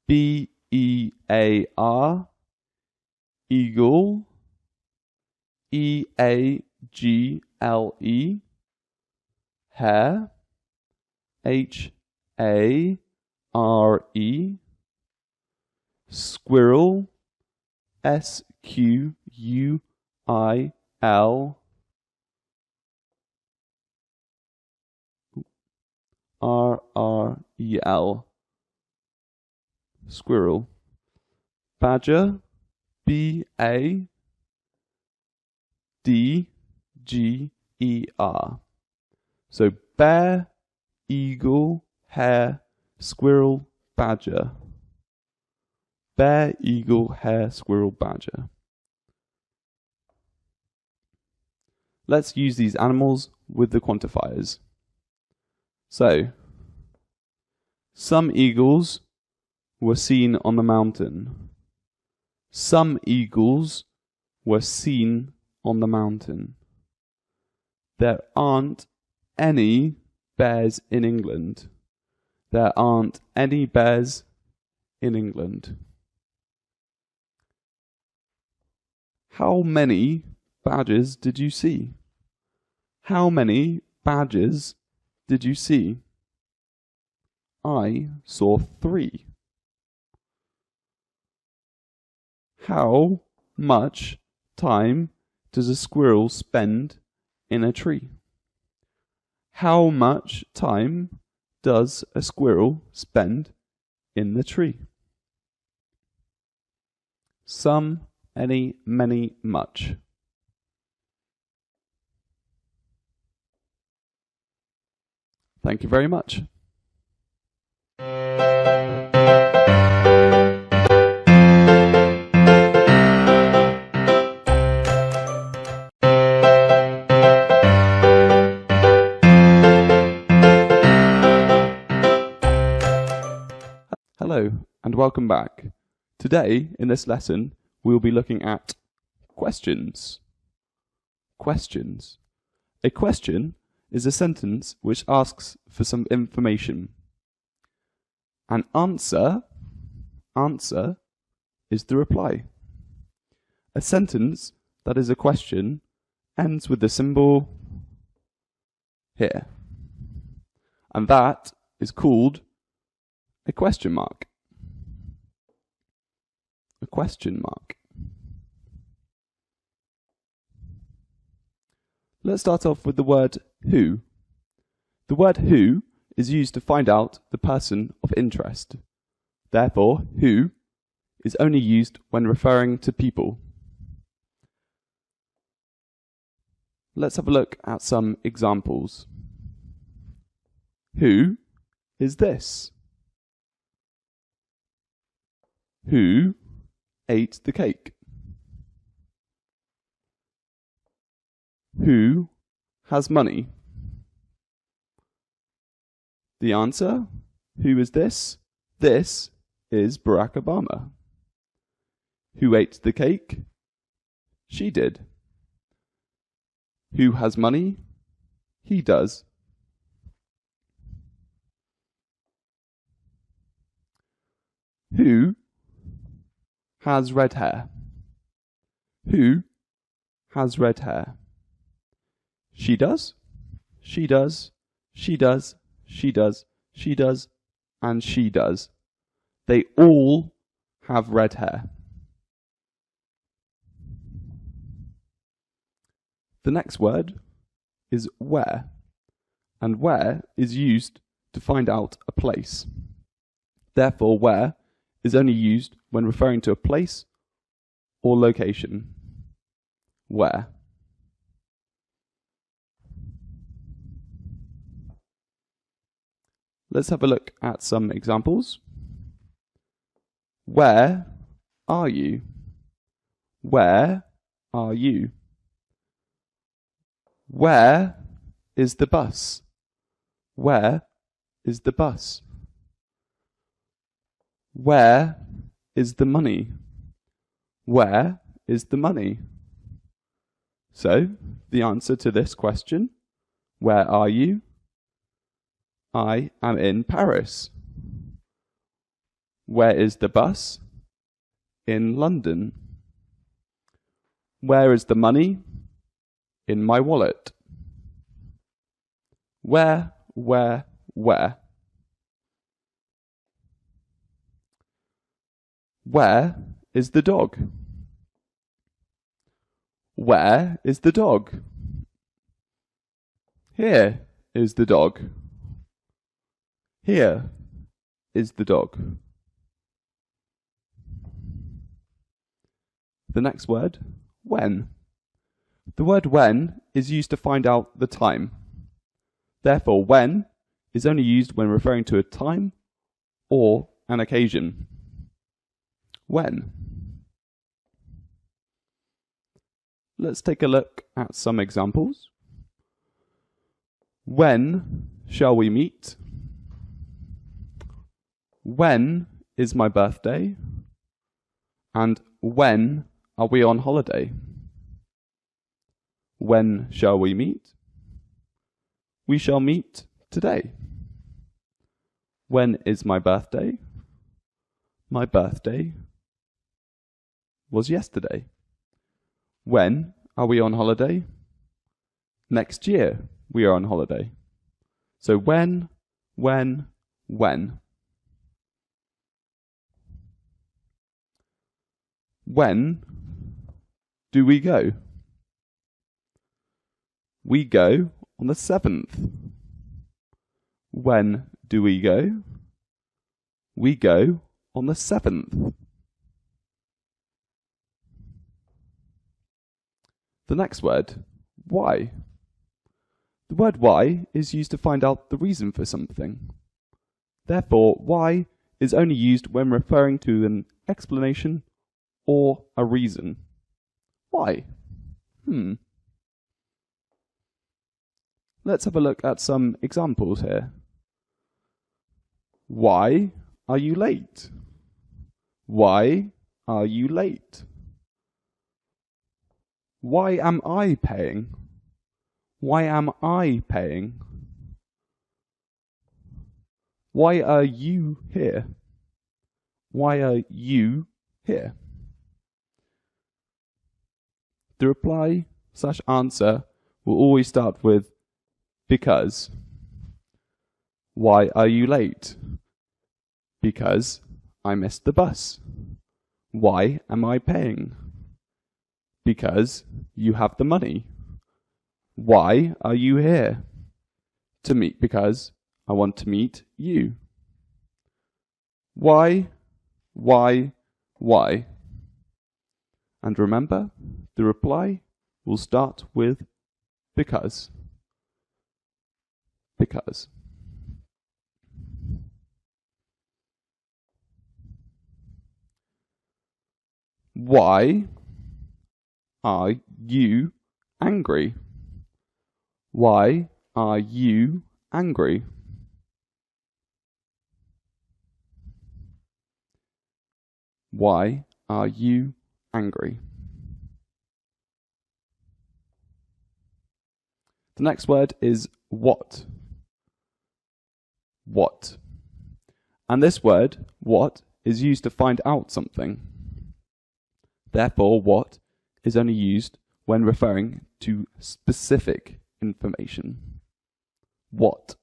Speaker 1: B-E-A-R, eagle, E-A-G-L-E, hare, H-A-R-E, squirrel, S-Q-U-I-L, R-R-E-L, squirrel. Badger, B-A-D-G-E-R. So bear, eagle, hare, squirrel, badger. Bear, eagle, hare, squirrel, badger. Let's use these animals with the quantifiers. So, some eagles were seen on the mountain. Some eagles were seen on the mountain. There aren't any bears in England. There aren't any bears in England. How many badgers did you see? How many badgers did you see? I saw 3. How much time does a squirrel spend in a tree? How much time does a squirrel spend in the tree? Some, any, many, much. Thank you very much. Hello and welcome back. Today, in this lesson, we will be looking at questions. Questions. A question is a sentence which asks for some information. An answer is the reply. A sentence that is a question ends with the symbol here. And that is called a question mark. A question mark. Let's start off with the word who. The word who is used to find out the person of interest. Therefore, who is only used when referring to people. Let's have a look at some examples. Who is this? Who ate the cake? Who has money? The answer, who is this? This is Barack Obama. Who ate the cake? She did. Who has money? He does. Who has red hair? Who has red hair? She does, she does, she does, she does, she does, and she does. They all have red hair. The next word is where, and where is used to find out a place. Therefore, where is only used when referring to a place or location. Where. Let's have a look at some examples. Where are you? Where are you? Where is the bus? Where is the bus? Where is the money? Where is the money? So, the answer to this question, where are you? I am in Paris. Where is the bus? In London. Where is the money? In my wallet. Where? Where is the dog? Where is the dog? Here is the dog. Here is the dog. The next word, when. The word when is used to find out the time. Therefore, when is only used when referring to a time or an occasion. When. Let's take a look at some examples. When shall we meet? When is my birthday? And when are we on holiday? When shall we meet? We shall meet today. When is my birthday? My birthday was yesterday. When are we on holiday? Next year we are on holiday. So when. When do we go? We go on the 7th. When do we go? We go on the 7th. The next word, why. The word why is used to find out the reason for something. Therefore, why is only used when referring to an explanation or a reason. Why? Let's have a look at some examples here. Why are you late? Why are you late? Why am I paying? Why am I paying? Why are you here? Why are you here? The reply/answer will always start with because. Why are you late? Because I missed the bus. Why am I paying? Because you have the money. Why are you here? To meet because I want to meet you. Why? And remember, the reply will start with because. Because. Why are you angry? Why are you angry? Why are you angry? The next word is what. What. And this word, what, is used to find out something. Therefore, what is only used when referring to specific information. What.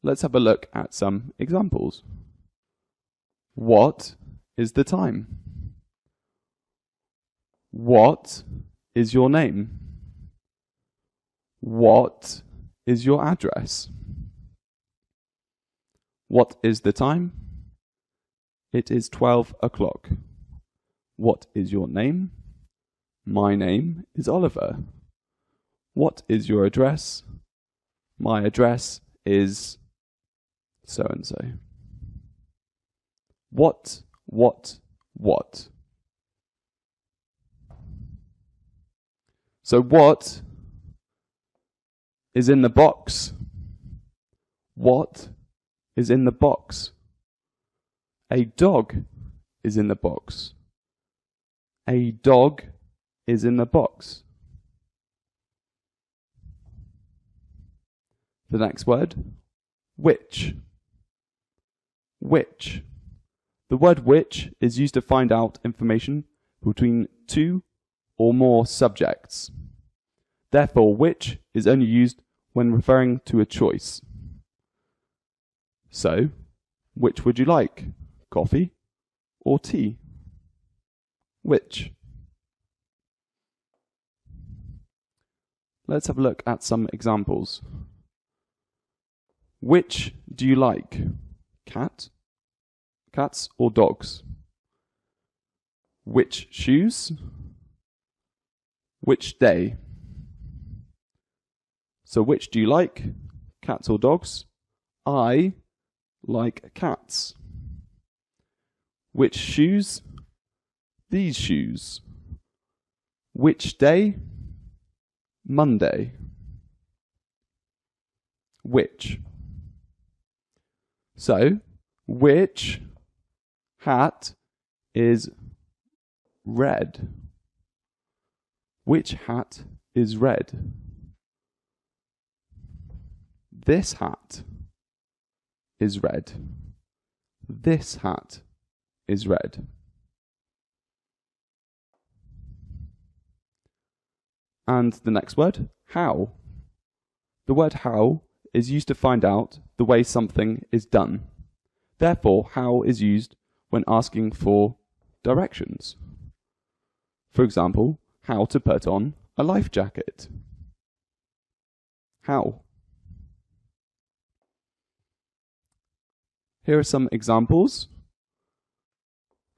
Speaker 1: Let's have a look at some examples. What is the time? What is your name? What is your address? What is the time? It is 12 o'clock. What is your name? My name is Oliver. What is your address? My address is so-and-so. What? So what is in the box? What is in the box? A dog is in the box. A dog is in the box. The next word, which. Which. The word which is used to find out information between two or more subjects. Therefore, which is only used when referring to a choice. So, which would you like? Coffee or tea? Which? Let's have a look at some examples. Which do you like? Cats or dogs? Which shoes? Which day? So which do you like? Cats or dogs? I like cats. Which shoes? These shoes. Which day? Monday. Which. So, which hat is red? Which hat is red? This hat is red. This hat is red. And the next word, how. The word how is used to find out the way something is done. Therefore, how is used when asking for directions. For example, how to put on a life jacket. How. Here are some examples.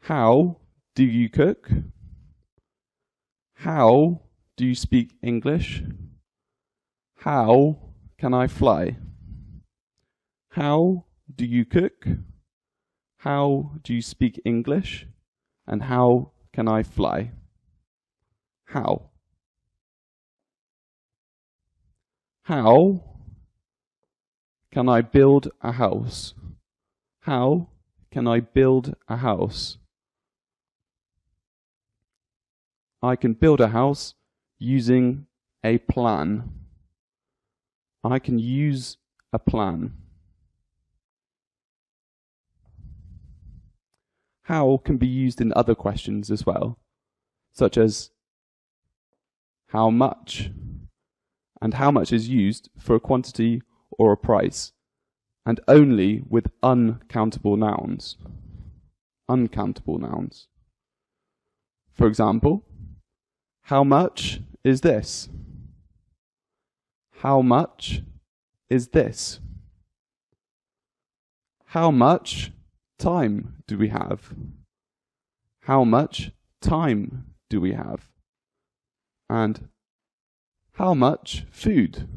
Speaker 1: How do you cook? How do you speak English? How can I fly? How do you cook? How do you speak English? And how can I fly? How. How can I build a house? How can I build a house? I can build a house using a plan. I can use a plan. How can be used in other questions as well, such as how much, and how much is used for a quantity or a price, and only with uncountable nouns. Uncountable nouns. For example, how much is this? How much is this? How much time do we have? How much time do we have? And how much food?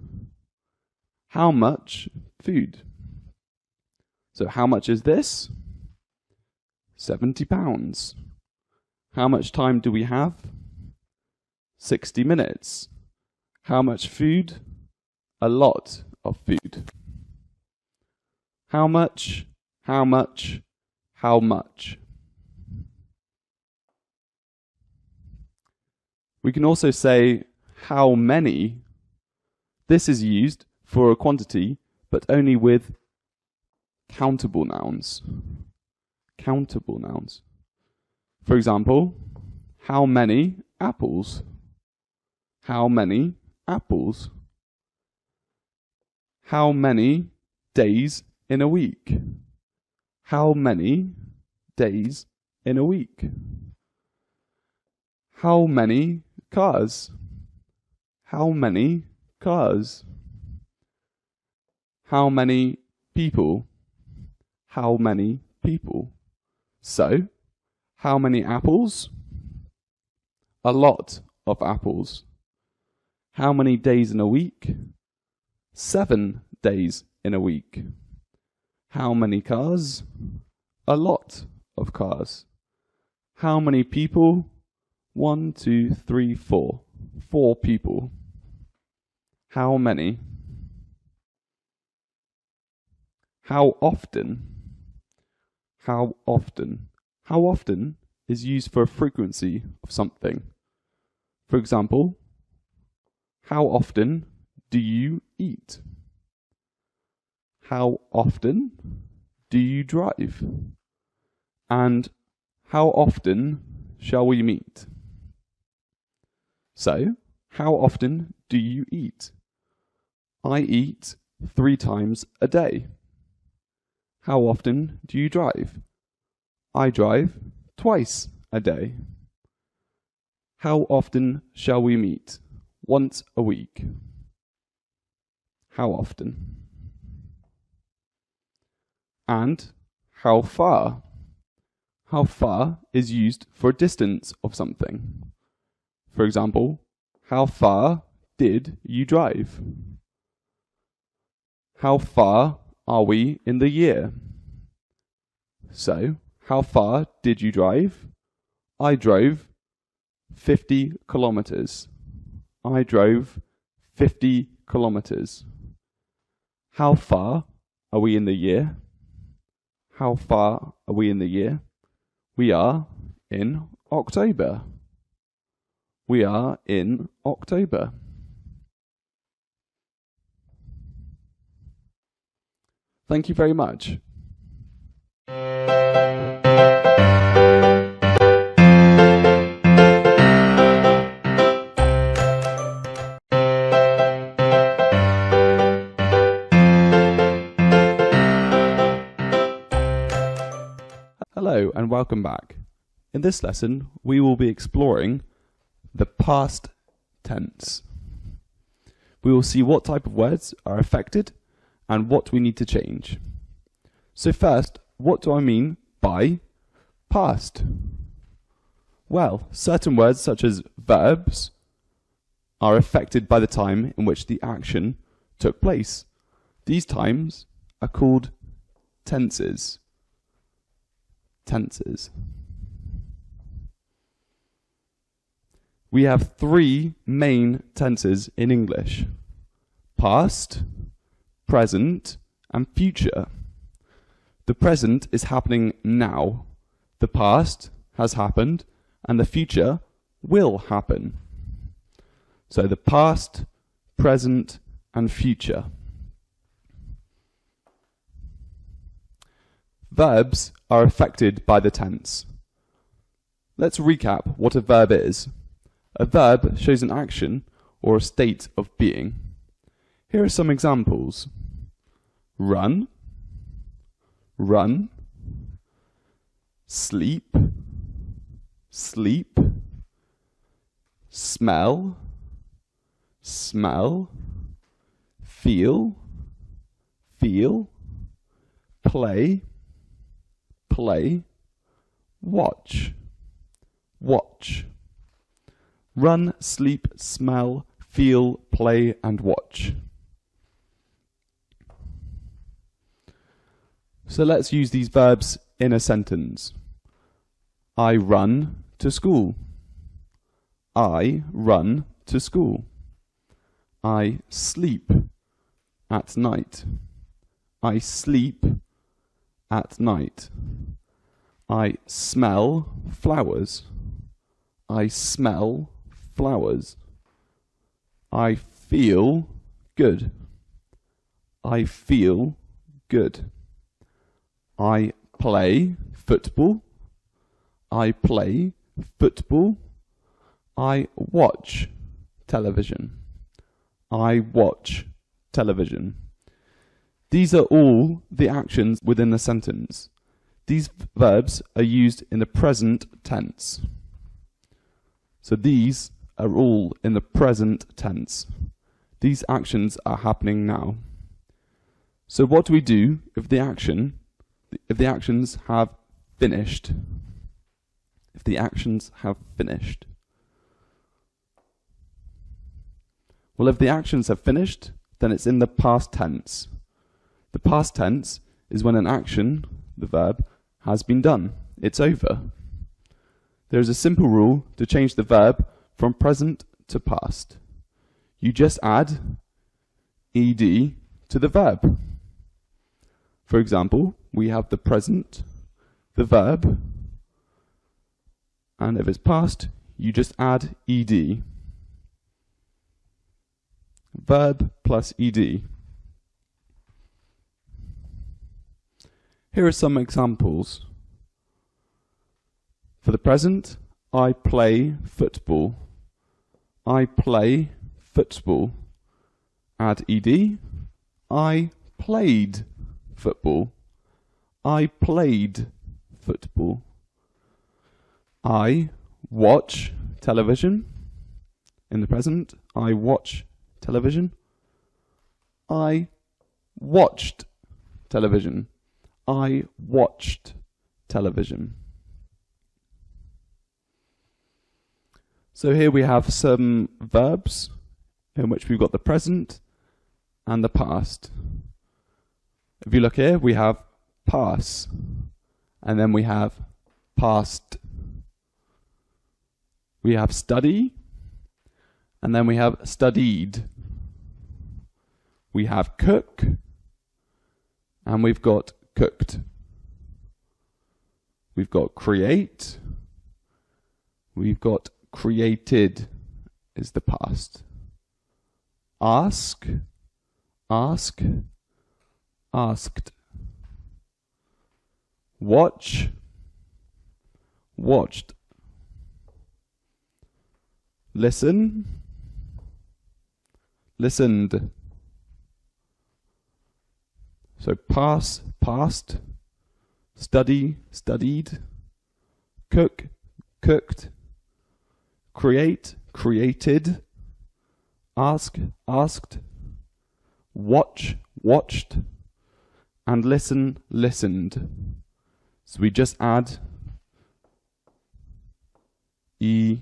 Speaker 1: How much food? So how much is this? £70. How much time do we have? 60 minutes. How much food? A lot of food. How much? How much? How much? We can also say how many. This is used for a quantity, but only with countable nouns. Countable nouns. For example, how many apples? How many apples? How many days in a week? How many days in a week? How many cars? How many cars? How many people? How many people? So, how many apples? A lot of apples. How many days in a week? 7 days in a week. How many cars? A lot of cars. How many people? 1, 2, 3, 4. 4 people. How many? How often? How often? How often is used for a frequency of something. For example, how often do you eat? How often do you drive? And how often shall we meet? So, how often do you eat? I eat 3 times a day. How often do you drive? I drive twice a day. How often shall we meet? Once a week. How often? And how far? How far is used for a distance of something. For example, how far did you drive? How far are we in the year? So, how far did you drive? I drove 50 kilometers. I drove 50 kilometers. How far are we in the year? How far are we in the year? We are in October. We are in October. Thank you very much. Hello and welcome back. In this lesson, we will be exploring the past tense. We will see what type of words are affected and what we need to change. So first, what do I mean by past? Well, certain words such as verbs are affected by the time in which the action took place. These times are called tenses. Tenses. We have three main tenses in English: past, present, and future. The present is happening now, the past has happened, and the future will happen. So the past, present, and future. Verbs are affected by the tense. Let's recap what a verb is. A verb shows an action or a state of being. Here are some examples. Run, run, sleep, sleep, smell, smell, feel, feel, play, play, watch, watch. Run, sleep, smell, feel, play, and watch. So let's use these verbs in a sentence. I run to school. I run to school. I sleep at night. I sleep at night. I smell flowers. I smell flowers. I feel good. I feel good. I play football. I play football. I watch television. I watch television. These are all the actions within the sentence. These verbs are used in the present tense. So these are all in the present tense. These actions are happening now. So what do we do if the actions have finished? If the actions have finished. Well, if the actions have finished, then it's in the past tense. The past tense is when an action, the verb, has been done. It's over. There is a simple rule to change the verb from present to past. You just add ed to the verb. For example, we have the present, the verb, and if it's past, you just add ed. Verb plus ed. Here are some examples. For the present, I play football. I play football. Add ed. I played football. I played football. I watch television. In the present, I watch television. I watched television. I watched television. So here we have some verbs in which we've got the present and the past. If you look here, we have pass, and then we have past. We have study, and then we have studied. We have cook, and we've got cooked. We've got create, we've got created is the past. Ask, ask, asked watch, watched, listen, listened. So pass, passed, study, studied, cook, cooked, create, created, ask, asked, watch, watched, and listen, listened. So we just add ed.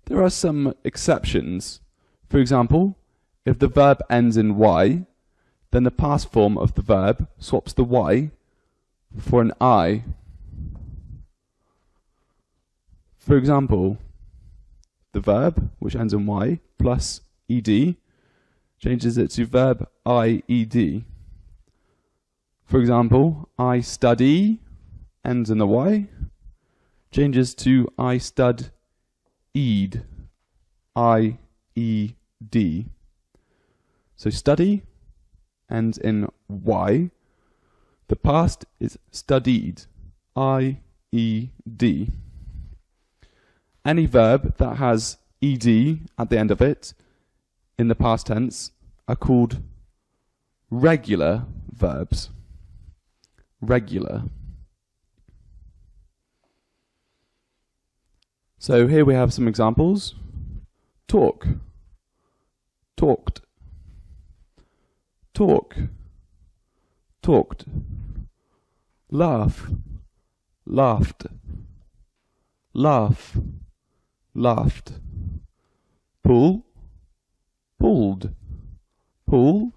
Speaker 1: There are some exceptions. For example, if the verb ends in y, then the past form of the verb swaps the y for an I. For example, the verb, which ends in y, plus ed, changes it to verb ied. For example, I study, ends in the y, changes to I stud ed, I-E-D. So study ends in y. The past is studied, I-E-D. Any verb that has ed at the end of it in the past tense are called regular verbs. Regular. So here we have some examples. Talk, talked, talk, talked, laugh, laughed, laugh, laughed, pull, pulled, pull,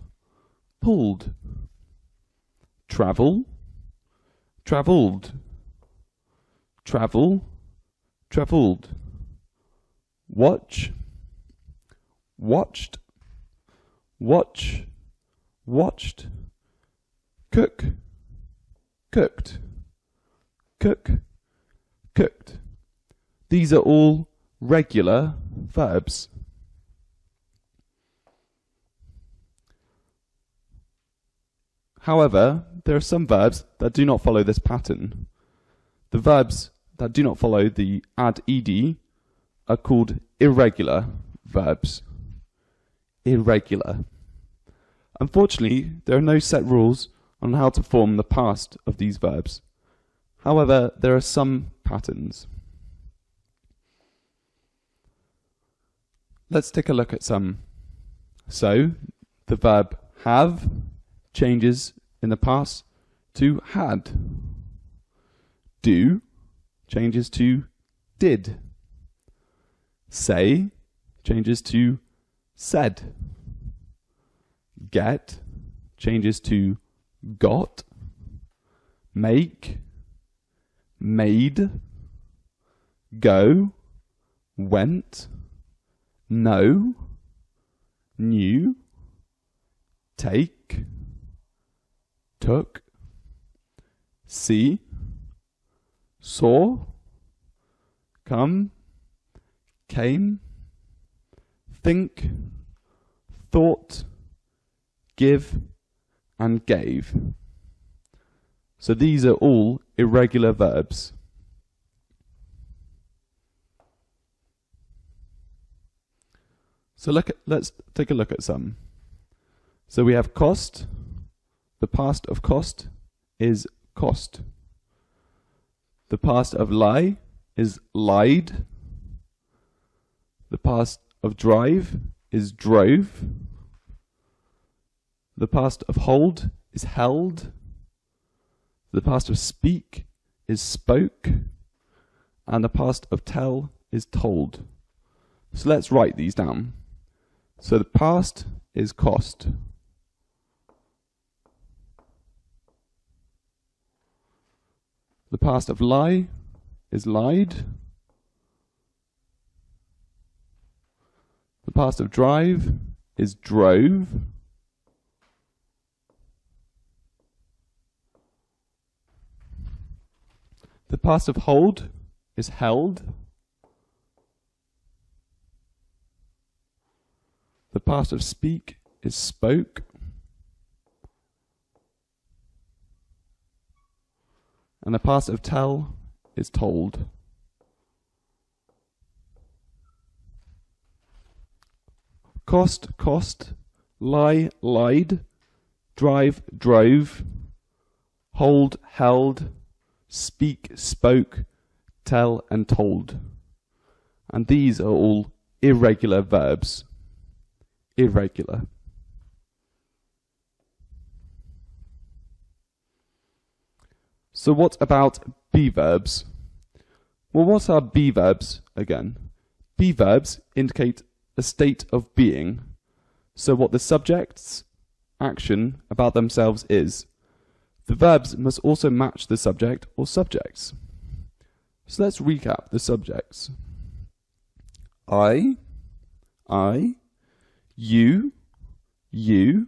Speaker 1: pulled, travel, travelled, travel, travelled, watch, watched, watch, watched, cook, cooked, cook, cooked. These are all regular verbs. However, there are some verbs that do not follow this pattern. The verbs that do not follow the add ed are called irregular verbs. Irregular. Unfortunately, there are no set rules on how to form the past of these verbs. However, there are some patterns. Let's take a look at some. So, the verb have changes in the past to had. Do changes to did. Say changes to said. Get changes to got. Make, made. Go, went. Know, knew. Take, took. See, saw, come, came, think, thought, give, and gave. So these are all irregular verbs. So let's take a look at some. So we have cost. The past of cost is cost. The past of lie is lied. The past of drive is drove. The past of hold is held. The past of speak is spoke. And the past of tell is told. So let's write these down. So the past is cost. The past of lie is lied. The past of drive is drove. The past of hold is held. The past of speak is spoke. And the past of tell is told. Cost, cost. Lie, lied. Drive, drove. Hold, held. Speak, spoke. Tell and told. And these are all irregular verbs. Irregular. So what about be verbs? Well, what are be verbs again? Be verbs indicate a state of being. So what the subject's action about themselves is. The verbs must also match the subject or subjects. So let's recap the subjects. I, you, he,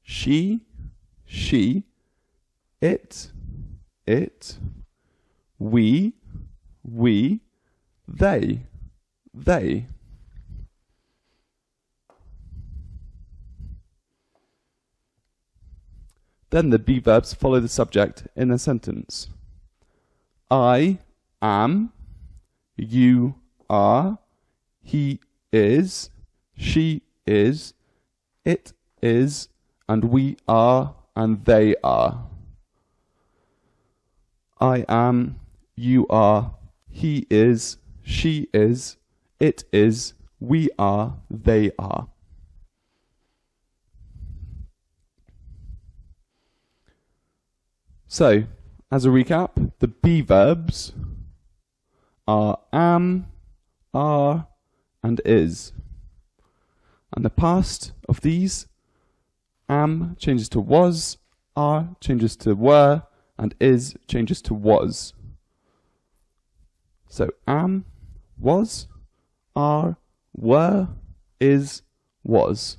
Speaker 1: she, it, we, they. Then the be verbs follow the subject in a sentence. I am, you are, he is, she is, it is, and we are, and they are. I am, you are, he is, she is, it is, we are, they are. So, as a recap, the be verbs are am, are, and is. And the past of these, am changes to was, are changes to were, and is changes to was. So am, was, are, were, is, was.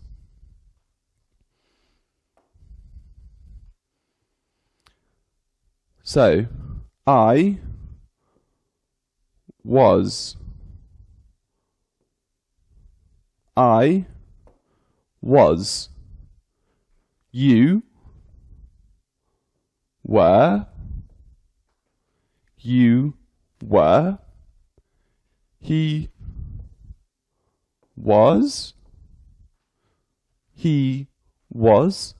Speaker 1: So, I was. I was. You were. You were. He was. He was.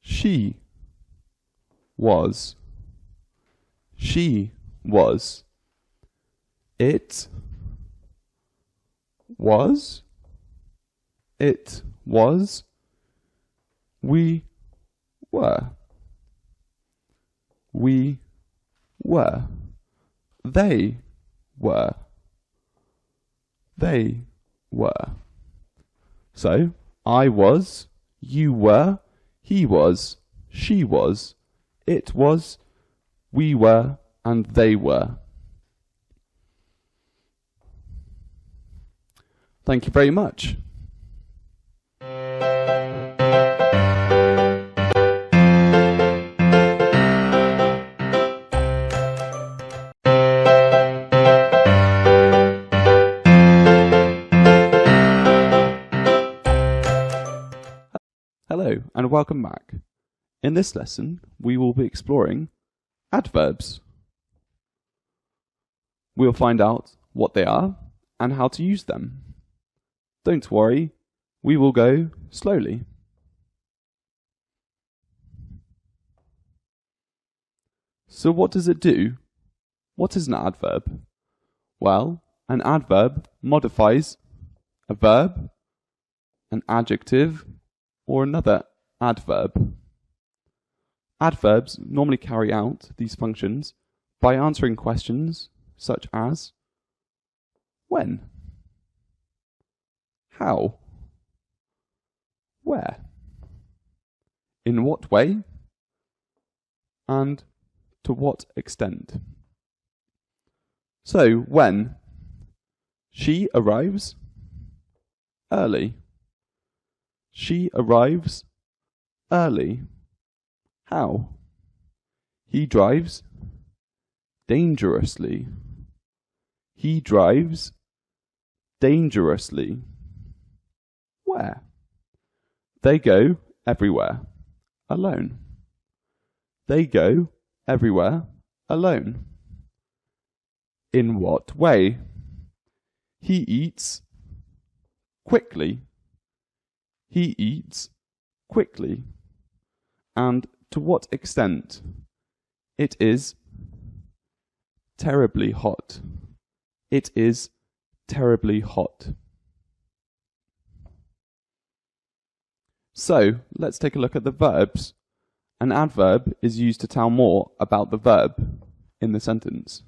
Speaker 1: She was. She was. It was. It was. We were. We were. They were. They were. So, I was, you were, he was, she was, it was, we were, and they were. Thank you very much. Hello and welcome back. In this lesson, we will be exploring adverbs. We'll find out what they are and how to use them. Don't worry, we will go slowly. So what does it do? What is an adverb? Well, an adverb modifies a verb, an adjective, or another adverb. Adverbs normally carry out these functions by answering questions such as when, how, where, in what way, and to what extent. So, when, she arrives early. She arrives early. How? He drives dangerously. He drives dangerously. Where? They go everywhere alone. They go everywhere alone. In what way? He eats quickly. He eats quickly. And to what extent? It is terribly hot. It is terribly hot. So, let's take a look at the verbs. An adverb is used to tell more about the verb in the sentence.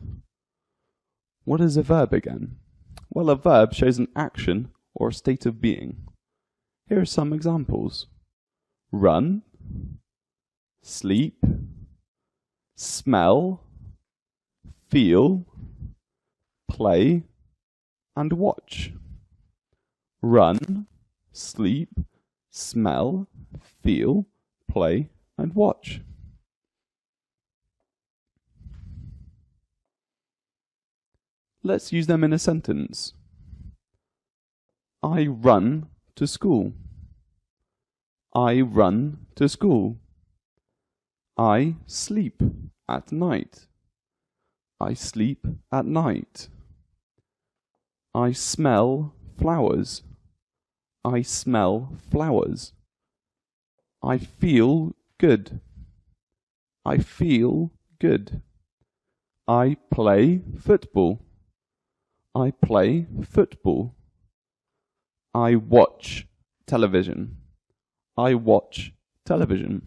Speaker 1: What is a verb again? Well, a verb shows an action or a state of being. Here are some examples. Run, sleep, smell, feel, play, and watch. Run, sleep, smell, feel, play, and watch. Let's use them in a sentence. I run to school. I run to school. I sleep at night. I sleep at night. I smell flowers. I smell flowers. I feel good. I feel good. I play football. I play football. I watch television. I watch television.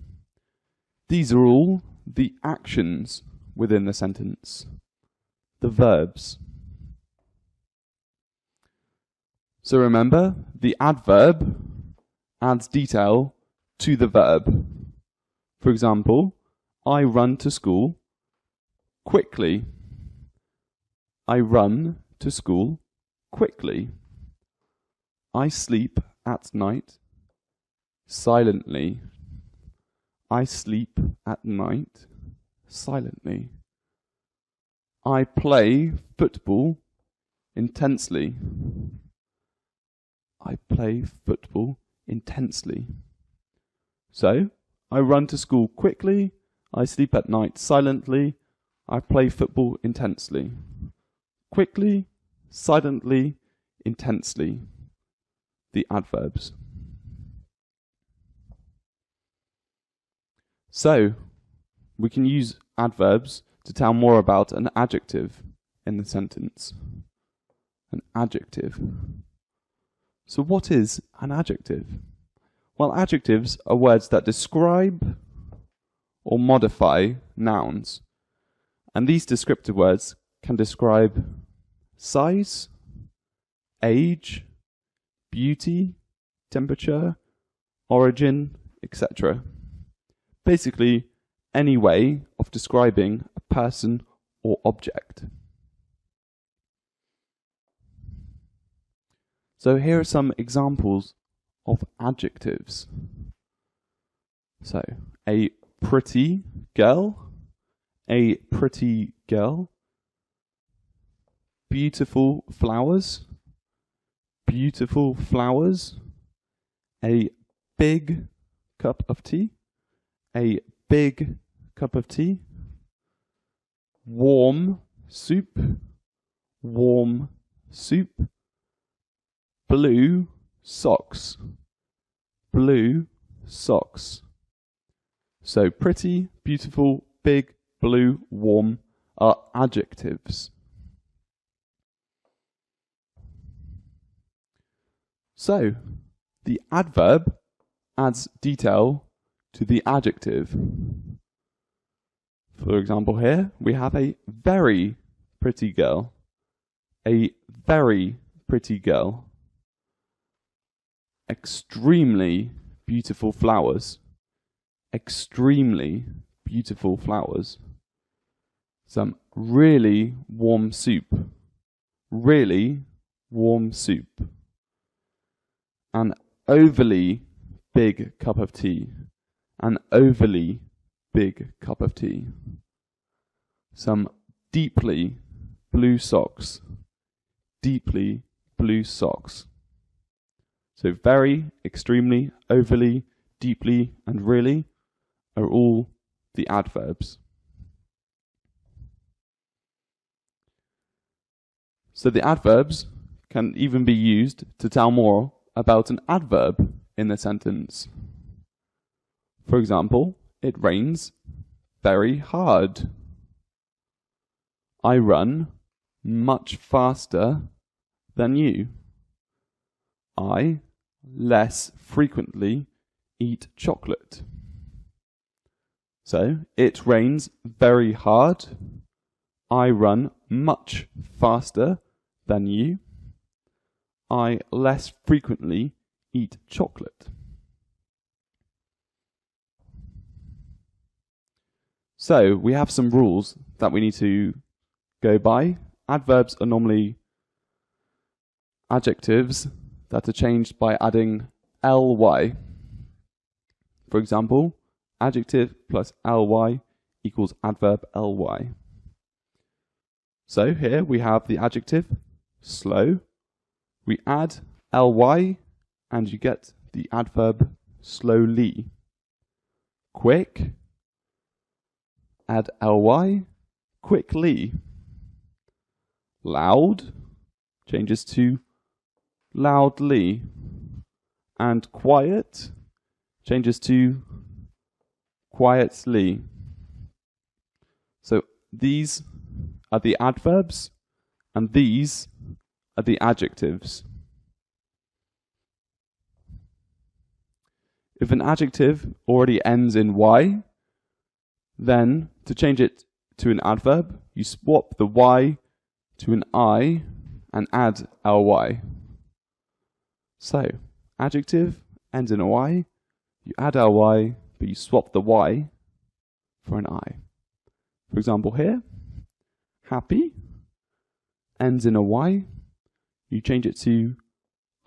Speaker 1: These are all the actions within the sentence, the verbs. So remember, the adverb adds detail to the verb. For example, I run to school quickly. I run to school quickly. I sleep at night silently. I sleep at night silently. I play football intensely. I play football intensely. So, I run to school quickly, I sleep at night silently, I play football intensely. Quickly, silently, intensely. The adverbs. So, we can use adverbs to tell more about an adjective in the sentence. An adjective. So what is an adjective? Well, adjectives are words that describe or modify nouns. And these descriptive words can describe size, age, beauty, temperature, origin, etc. Basically, any way of describing a person or object. So here are some examples of adjectives. So, a pretty girl, a pretty girl, beautiful flowers, beautiful flowers, a big cup of tea, a big cup of tea, warm soup, warm soup, blue socks, blue socks. So pretty, beautiful, big, blue, warm are adjectives. So the adverb adds detail to the adjective. For example, here we have a very pretty girl, a very pretty girl. Extremely beautiful flowers, extremely beautiful flowers. Some really warm soup, really warm soup. An overly big cup of tea, an overly big cup of tea. Some deeply blue socks, deeply blue socks. So very, extremely, overly, deeply, and really are all the adverbs. So the adverbs can even be used to tell more about an adverb in the sentence. For example, it rains very hard. I run much faster than you. I less frequently eat chocolate. So, it rains very hard. I run much faster than you. I less frequently eat chocolate. So, we have some rules that we need to go by. Adverbs are normally adjectives that are changed by adding ly. For example, adjective plus ly equals adverb ly. So here we have the adjective slow. We add ly and you get the adverb slowly. Quick, add ly, quickly. Loud changes to loudly, and quiet changes to quietly. So these are the adverbs and these are the adjectives. If an adjective already ends in y, then to change it to an adverb, you swap the y to an I and add ly. So, adjective ends in a y, you add ly, but you swap the y for an I. For example here, happy ends in a y, you change it to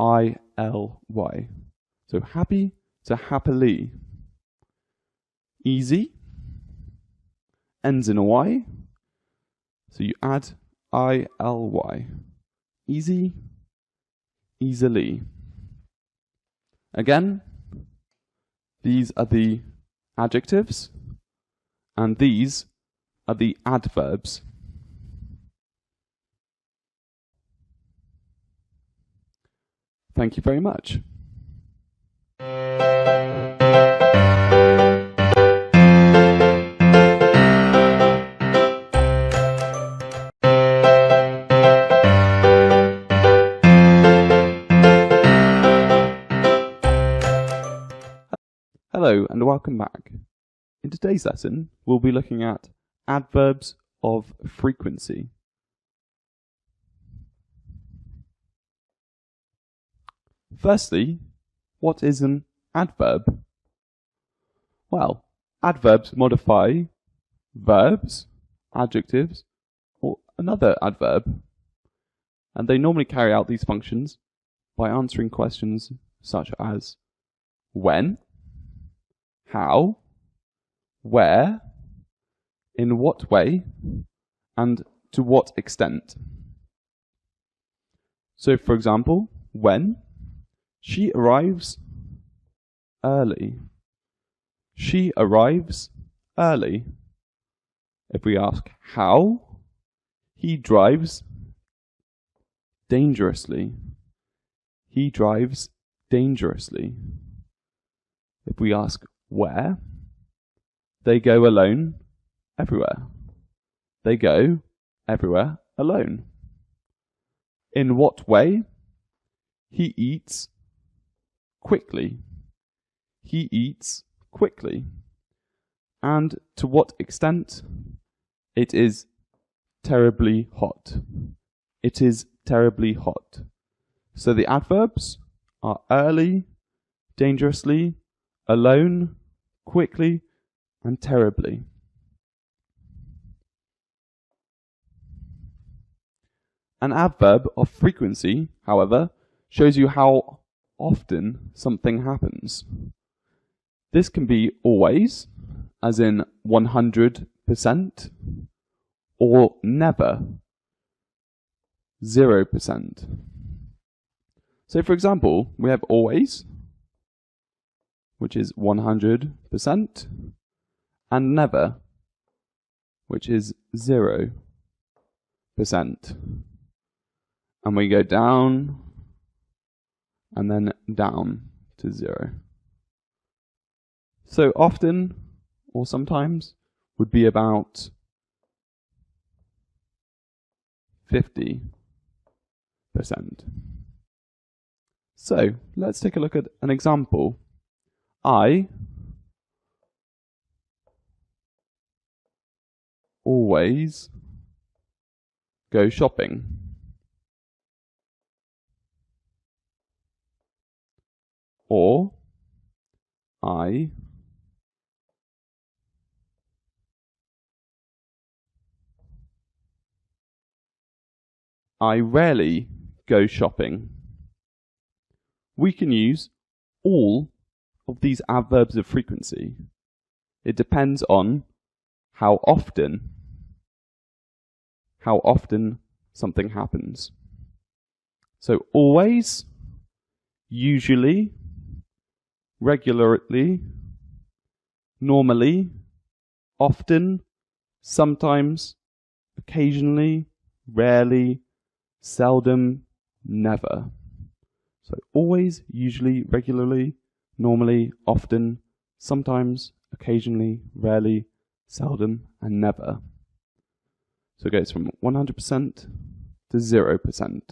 Speaker 1: ily. So happy to happily. Easy ends in a y, so you add ily. Easy, easily. Again, these are the adjectives and these are the adverbs. Thank you very much. Hello and welcome back. In today's lesson, we'll be looking at adverbs of frequency. Firstly, what is an adverb? Well, adverbs modify verbs, adjectives, or another adverb, and they normally carry out these functions by answering questions such as when, how, where, in what way, and to what extent. So, for example, when, she arrives early. She arrives early. If we ask how, he drives dangerously. He drives dangerously. If we ask where, they go alone everywhere. They go everywhere alone. In what way? He eats quickly. He eats quickly. And to what extent? It is terribly hot. It is terribly hot. So the adverbs are early, dangerously, alone, quickly, and terribly. An adverb of frequency, however, shows you how often something happens. This can be always, as in 100%, or never, 0%. So for example, we have always, which is 100%, and never, which is 0%. And we go down, and then down to 0. So often, or sometimes, would be about 50%. So let's take a look at an example. I always go shopping. Or I rarely go shopping. We can use all of these adverbs of frequency. It depends on how often something happens. So always, usually, regularly, normally, often, sometimes, occasionally, rarely, seldom, never. So always, usually, regularly, normally, often, sometimes, occasionally, rarely, seldom, and never. So it goes from 100% to 0%.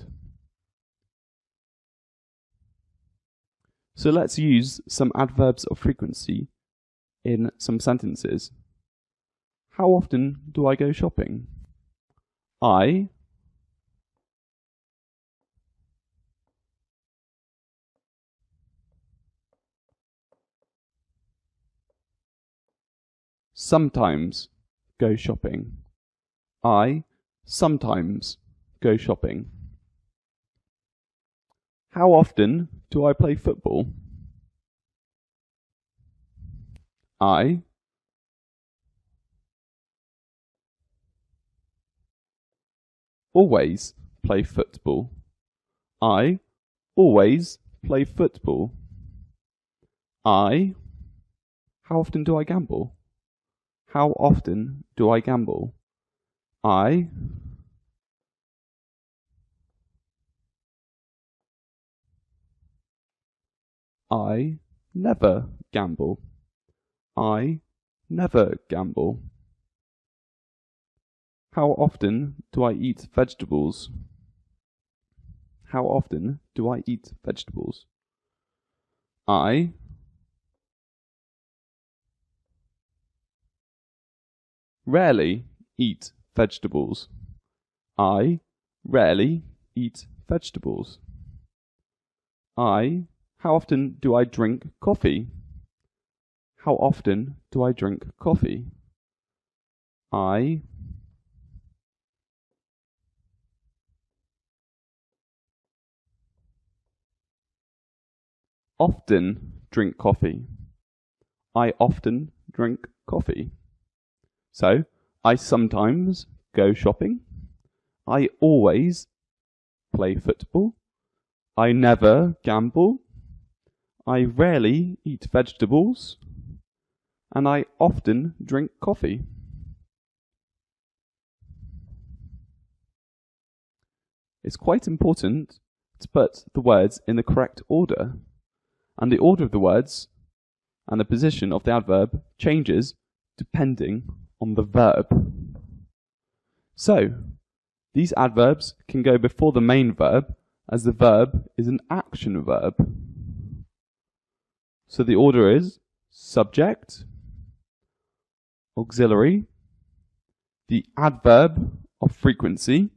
Speaker 1: So let's use some adverbs of frequency in some sentences. How often do I go shopping? I sometimes go shopping. I sometimes go shopping. How often do I play football? I always play football. I always play football. How often do I gamble? How often do I gamble? I never gamble. I never gamble. How often do I eat vegetables? How often do I eat vegetables? I rarely eat vegetables. I rarely eat vegetables. How often do I drink coffee? How often do I drink coffee? I often drink coffee. I often drink coffee. So, I sometimes go shopping. I always play football. I never gamble. I rarely eat vegetables. And I often drink coffee. It's quite important to put the words in the correct order. And the order of the words and the position of the adverb changes depending on the verb. So, these adverbs can go before the main verb as the verb is an action verb. So the order is subject, auxiliary, the adverb of frequency,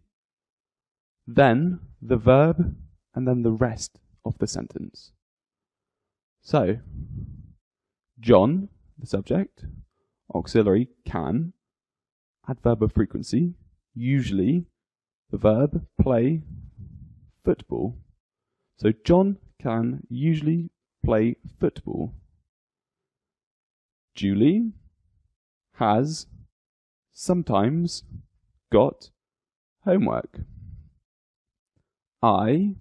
Speaker 1: then the verb, and then the rest of the sentence. So, John, the subject, auxiliary, can, adverb of frequency, usually, the verb, play, football. So John can usually play football. Julie has sometimes got homework. I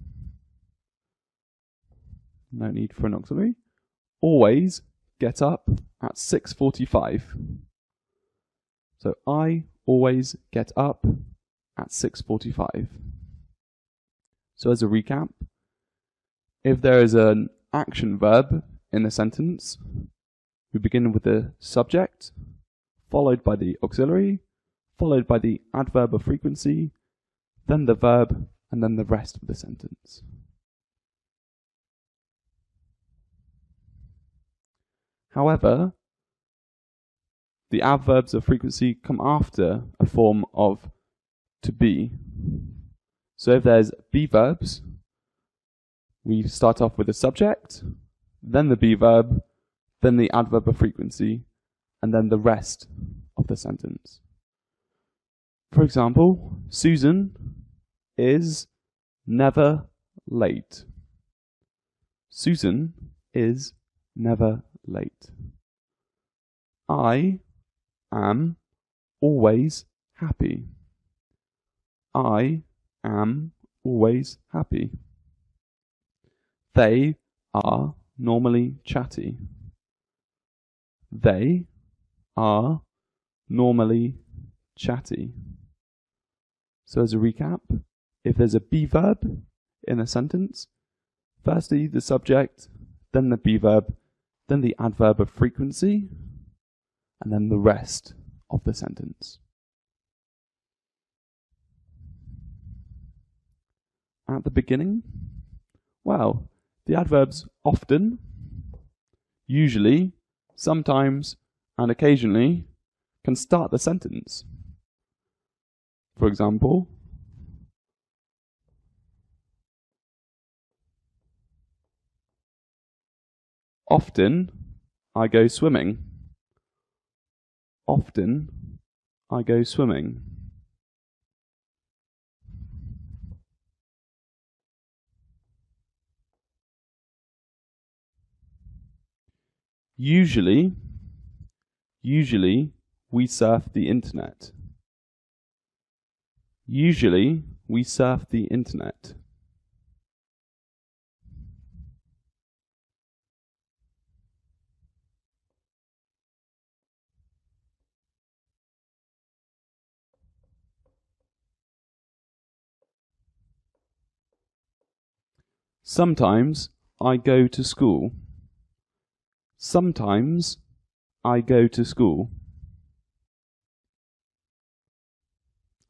Speaker 1: no need for an auxiliary. Always get up at 6:45. So I always get up at 6:45. So as a recap, if there is an action verb in a sentence, we begin with the subject, followed by the auxiliary, followed by the adverb of frequency, then the verb, and then the rest of the sentence. However, the adverbs of frequency come after a form of to be. So if there's be verbs, we start off with the subject, then the be verb, then the adverb of frequency, and then the rest of the sentence. For example, Susan is never late. Susan is never late. I am always happy. I am always happy. They are normally chatty. They are normally chatty. So as a recap, if there's a be verb in a sentence, firstly the subject, then the be verb, then the adverb of frequency, and then the rest of the sentence. At the beginning, well, the adverbs often, usually, sometimes, and occasionally can start the sentence. For example, often I go swimming. Often I go swimming. Usually we surf the internet. Usually we surf the internet. Sometimes I go to school. Sometimes I go to school.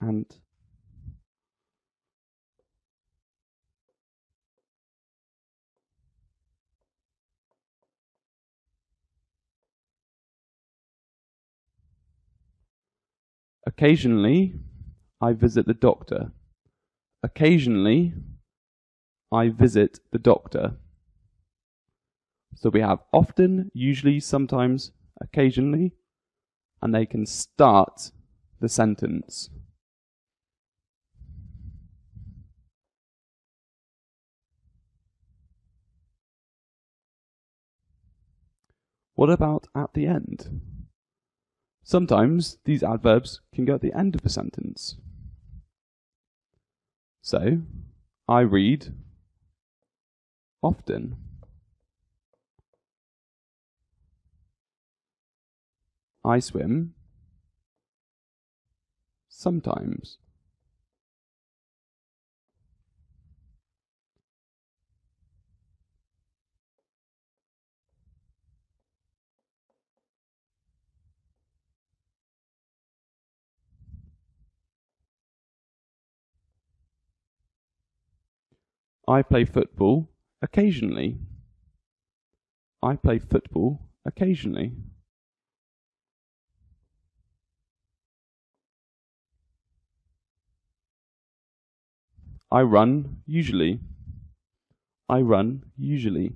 Speaker 1: And occasionally I visit the doctor. Occasionally I visit the doctor. So we have often, usually, sometimes, occasionally, and they can start the sentence. What about at the end? Sometimes these adverbs can go at the end of a sentence. So, I read often. I swim sometimes. I play football occasionally. I play football occasionally. I run usually. I run usually.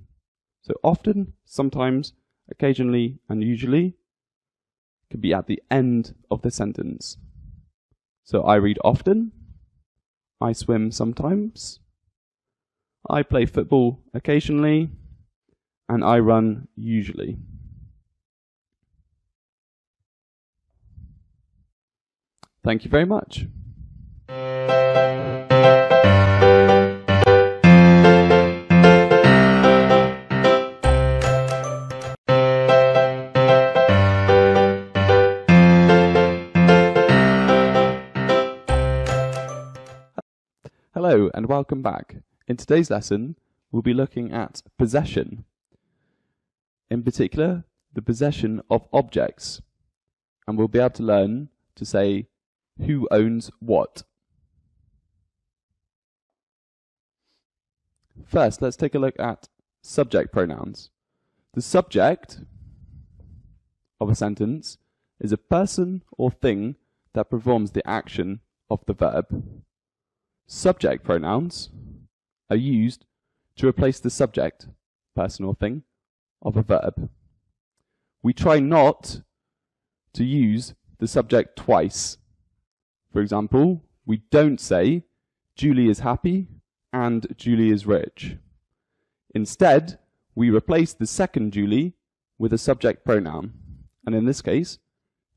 Speaker 1: So often, sometimes, occasionally, and usually could be at the end of the sentence. So I read often. I swim sometimes. I play football occasionally. And I run usually. Thank you very much. Hello and welcome back. In today's lesson, we'll be looking at possession. In particular, the possession of objects. And we'll be able to learn to say who owns what. First, let's take a look at subject pronouns. The subject of a sentence is a person or thing that performs the action of the verb. Subject pronouns are used to replace the subject, person or thing, of a verb. We try not to use the subject twice. For example, we don't say Julie is happy and Julie is rich. Instead, we replace the second Julie with a subject pronoun. And in this case,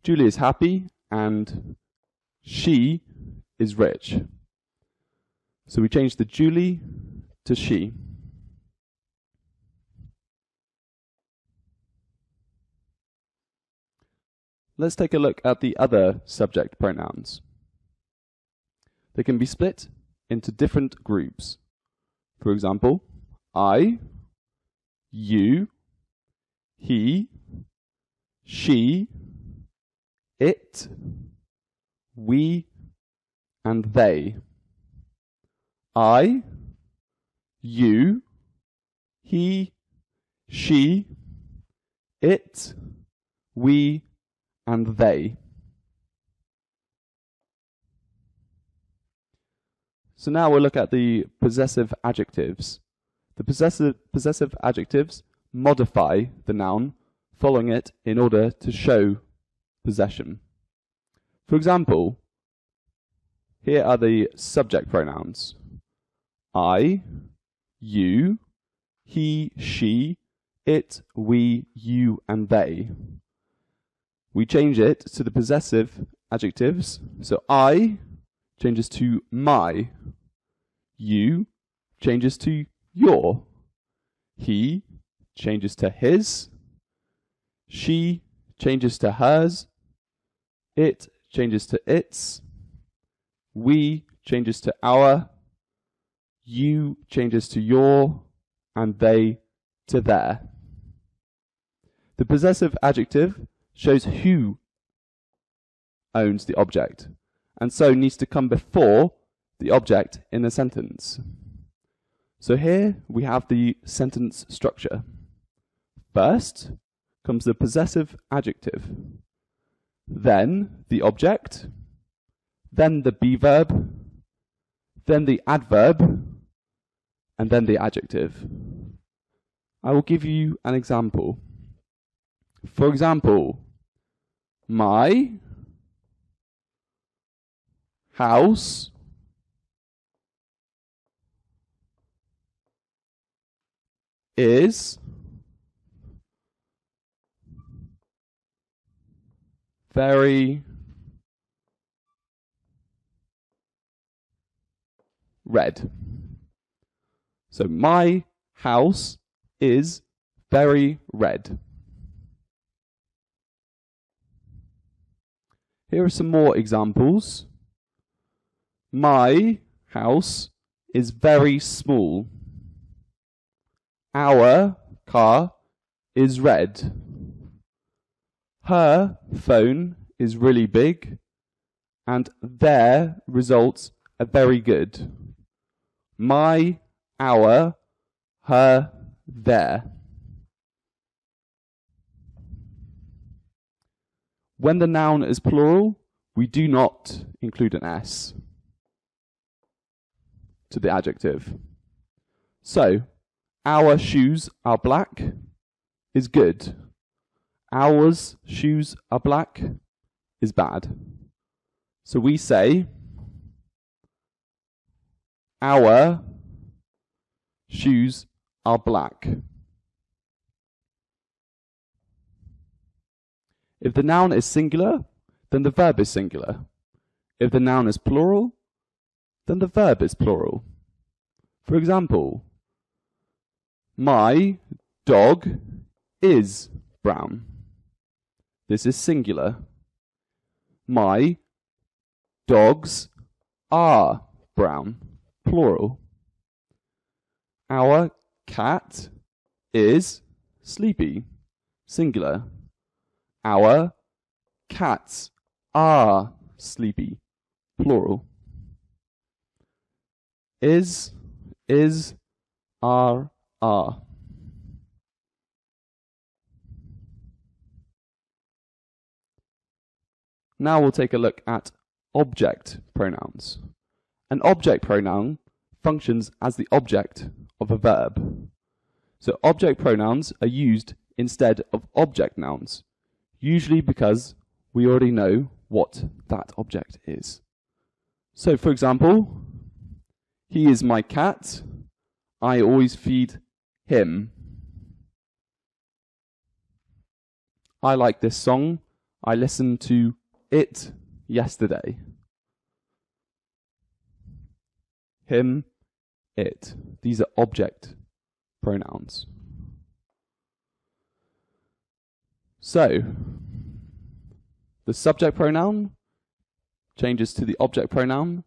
Speaker 1: Julie is happy and she is rich. So we change the Julie to she. Let's take a look at the other subject pronouns. They can be split into different groups. For example, I, you, he, she, it, we, and they. I, you, he, she, it, we, and they. So now we'll look at the possessive adjectives. The possessive adjectives modify the noun following it in order to show possession. For example, here are the subject pronouns. I, you, he, she, it, we, you, and they. We change it to the possessive adjectives. So I changes to my, you changes to your, he changes to his, she changes to hers, it changes to its, we changes to our, you changes to your, and they to their. The possessive adjective shows who owns the object, and so needs to come before the object in a sentence. So here we have the sentence structure. First comes the possessive adjective, then the object, then the be verb, then the adverb, and then the adjective. I will give you an example. For example, my house is very red. So my house is very red. Here are some more examples. My house is very small. Our car is red. Her phone is really big. And their results are very good. My, our, her, their. When the noun is plural, we do not include an S to the adjective. So, our shoes are black is good. Ours shoes are black is bad. So we say, our shoes are black. If the noun is singular, then the verb is singular. If the noun is plural, then the verb is plural. For example, my dog is brown. This is singular. My dogs are brown, plural. Our cat is sleepy, singular. Our cats are sleepy, plural. Is, are. Now we'll take a look at object pronouns. An object pronoun functions as the object of a verb. So object pronouns are used instead of object nouns, usually because we already know what that object is. So for example, he is my cat, I always feed him. I like this song, I listened to it yesterday. Him, it. These are object pronouns. So, the subject pronoun changes to the object pronoun.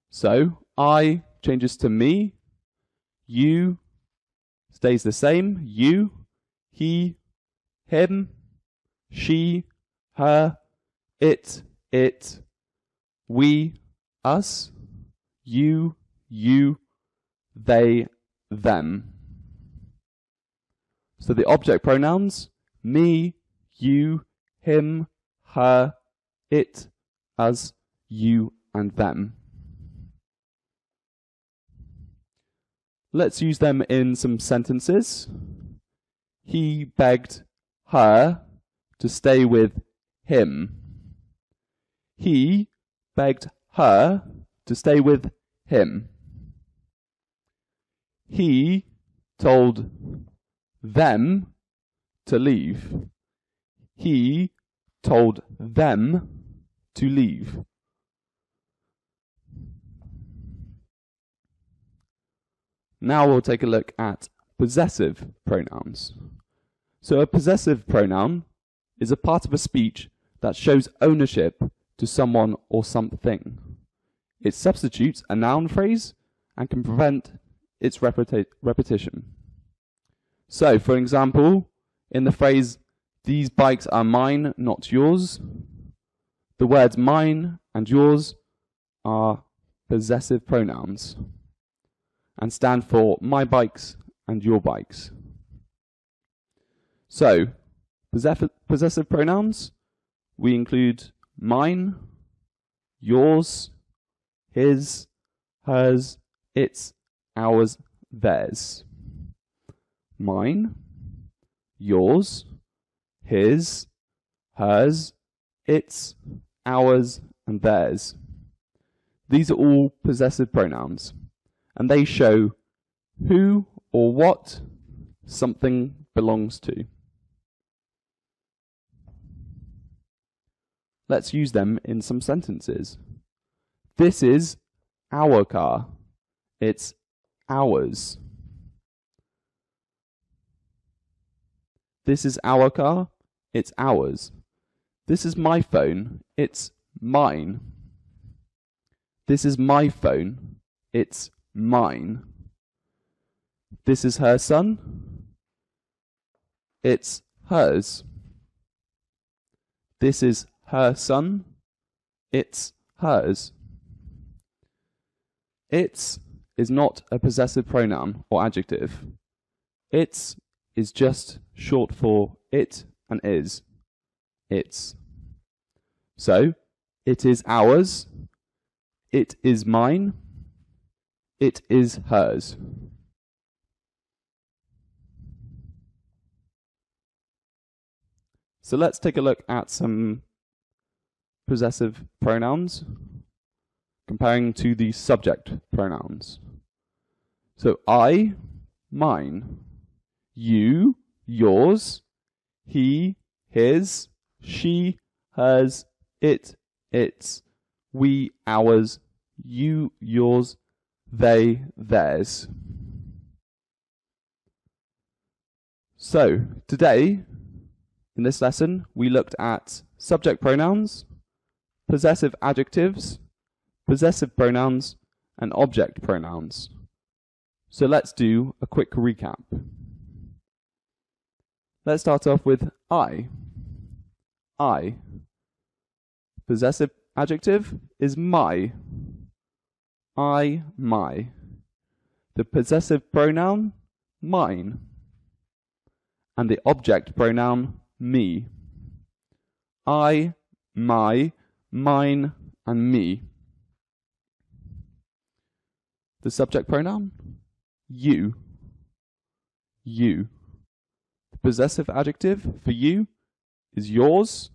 Speaker 1: So, I changes to me. You stays the same. You, he, him, she, her, it, we, us, you, they, them. So the object pronouns, me, you, him, her, it, us, you, and them. Let's use them in some sentences. He begged her to stay with him. He begged her to stay with him. He told them to leave. He told them to leave. Now we'll take a look at possessive pronouns. So a possessive pronoun is a part of a speech that shows ownership to someone or something. It substitutes a noun phrase and can prevent its repetition. So, for example, in the phrase, "These bikes are mine, not yours," the words mine and yours are possessive pronouns and stand for my bikes and your bikes. So, possessive pronouns, we include mine, yours, his, hers, its, ours, theirs. Mine, yours, his, hers, its, ours, and theirs. These are all possessive pronouns, and they show who or what something belongs to. Let's use them in some sentences. This is our car. It's ours. This is our car. It's ours. This is my phone. It's mine. This is my phone. It's mine. This is her son. It's hers. This is her son. It's hers. Its is not a possessive pronoun or adjective. Its is just short for it and is. Its. So, it is ours. It is mine. It is hers. So let's take a look at some possessive pronouns, comparing to the subject pronouns. So I, mine. You, yours. He, his. She, hers. It, its. We, ours. You, yours. They, theirs. So, today, in this lesson, we looked at subject pronouns, possessive adjectives, possessive pronouns, and object pronouns. So let's do a quick recap. Let's start off with I. I. Possessive adjective is my. I, my. The possessive pronoun, mine. And the object pronoun, me. I, my, mine, and me. The subject pronoun, you. You. The possessive adjective for you is yours,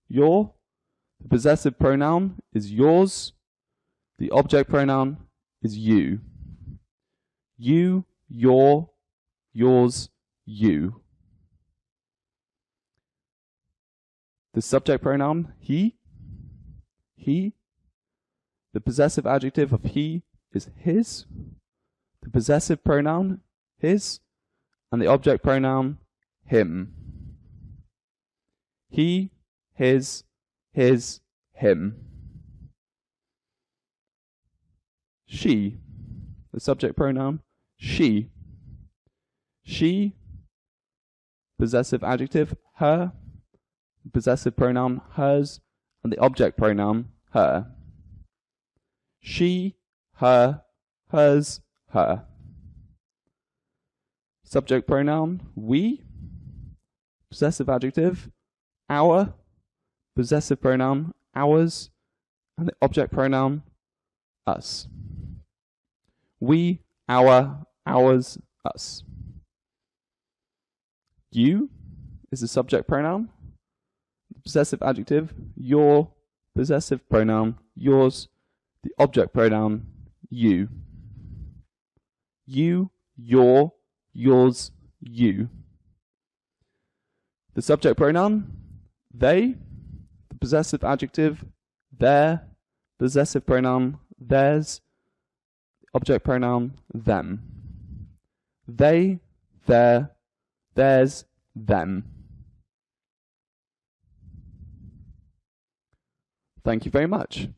Speaker 1: your. The possessive pronoun is yours. The object pronoun is you. You, your, yours, you. The subject pronoun, he. He. The possessive adjective of he is his. The possessive pronoun, his. And the object pronoun, him. He, his, him. She. The subject pronoun, she. She. Possessive adjective, her. Possessive pronoun, hers. And the object pronoun, her. She, her, hers, her. Subject pronoun, we. Possessive adjective, our. Possessive pronoun, ours. And the object pronoun, us. We, our, ours, us. You is the subject pronoun. The possessive adjective, your. Possessive pronoun, yours. The object pronoun, you. You, your, yours, you. The subject pronoun, they. The possessive adjective, their. Possessive pronoun, theirs. Object pronoun, them. They, their, theirs, them. Thank you very much.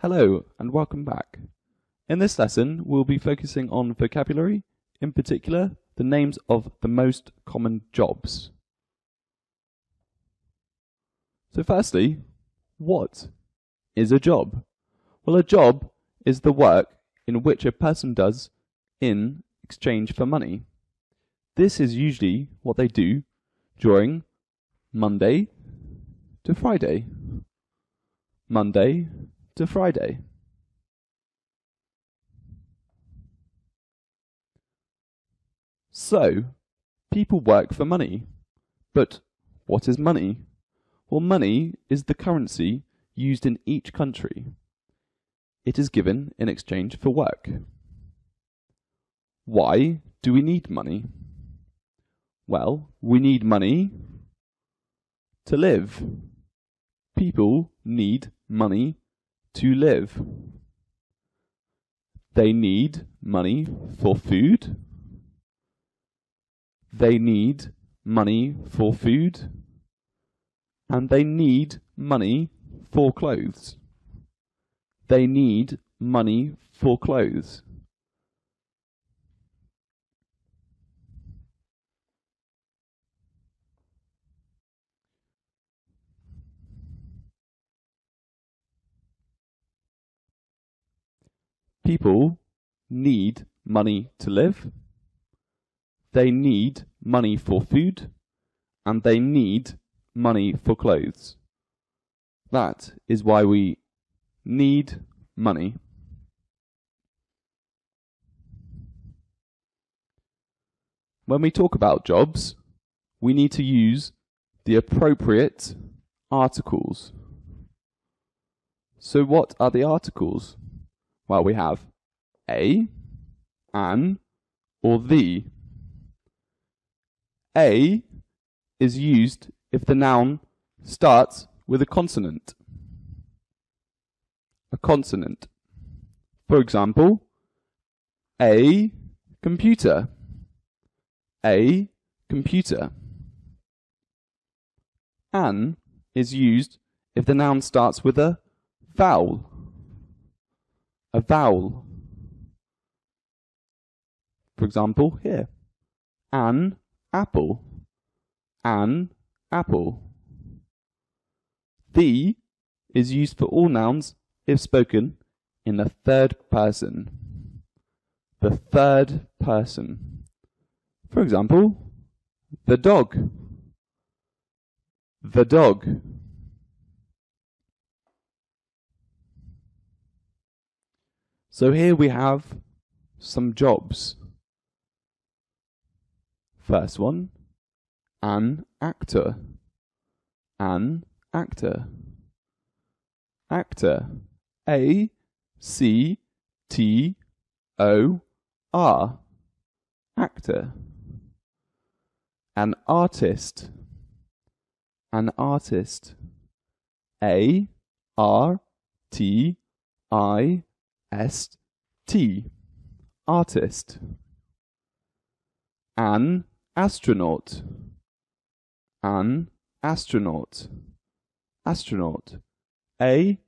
Speaker 1: Hello and welcome back. In this lesson, we'll be focusing on vocabulary, in particular, the names of the most common jobs. So firstly, what is a job? Well, a job is the work in which a person does in exchange for money. This is usually what they do during Monday to Friday. Monday to Friday. So, people work for money. But what is money? Well, money is the currency used in each country. It is given in exchange for work. Why do we need money? Well, we need money to live. People need money to live. They need money for food. They need money for food. And they need money for clothes. They need money for clothes. People need money to live. They need money for food. And they need money for clothes. That is why we need money. When we talk about jobs, we need to use the appropriate articles. So what are the articles? Well, we have a, an, or the. A is used if the noun starts with a consonant. a consonant. For example, a computer, a computer. An is used if the noun starts with a vowel, a vowel. For example, here, an apple, an apple. The is used for all nouns if spoken in the third person, the third person. For example, the dog, the dog. So here we have some jobs. First one, an actor, an actor. Actor, A-C-T-O-R, actor. An artist, an artist, A-R-T-I-S-T, artist. An astronaut, an astronaut, astronaut, A-S-T-R-O-N-A-U-T,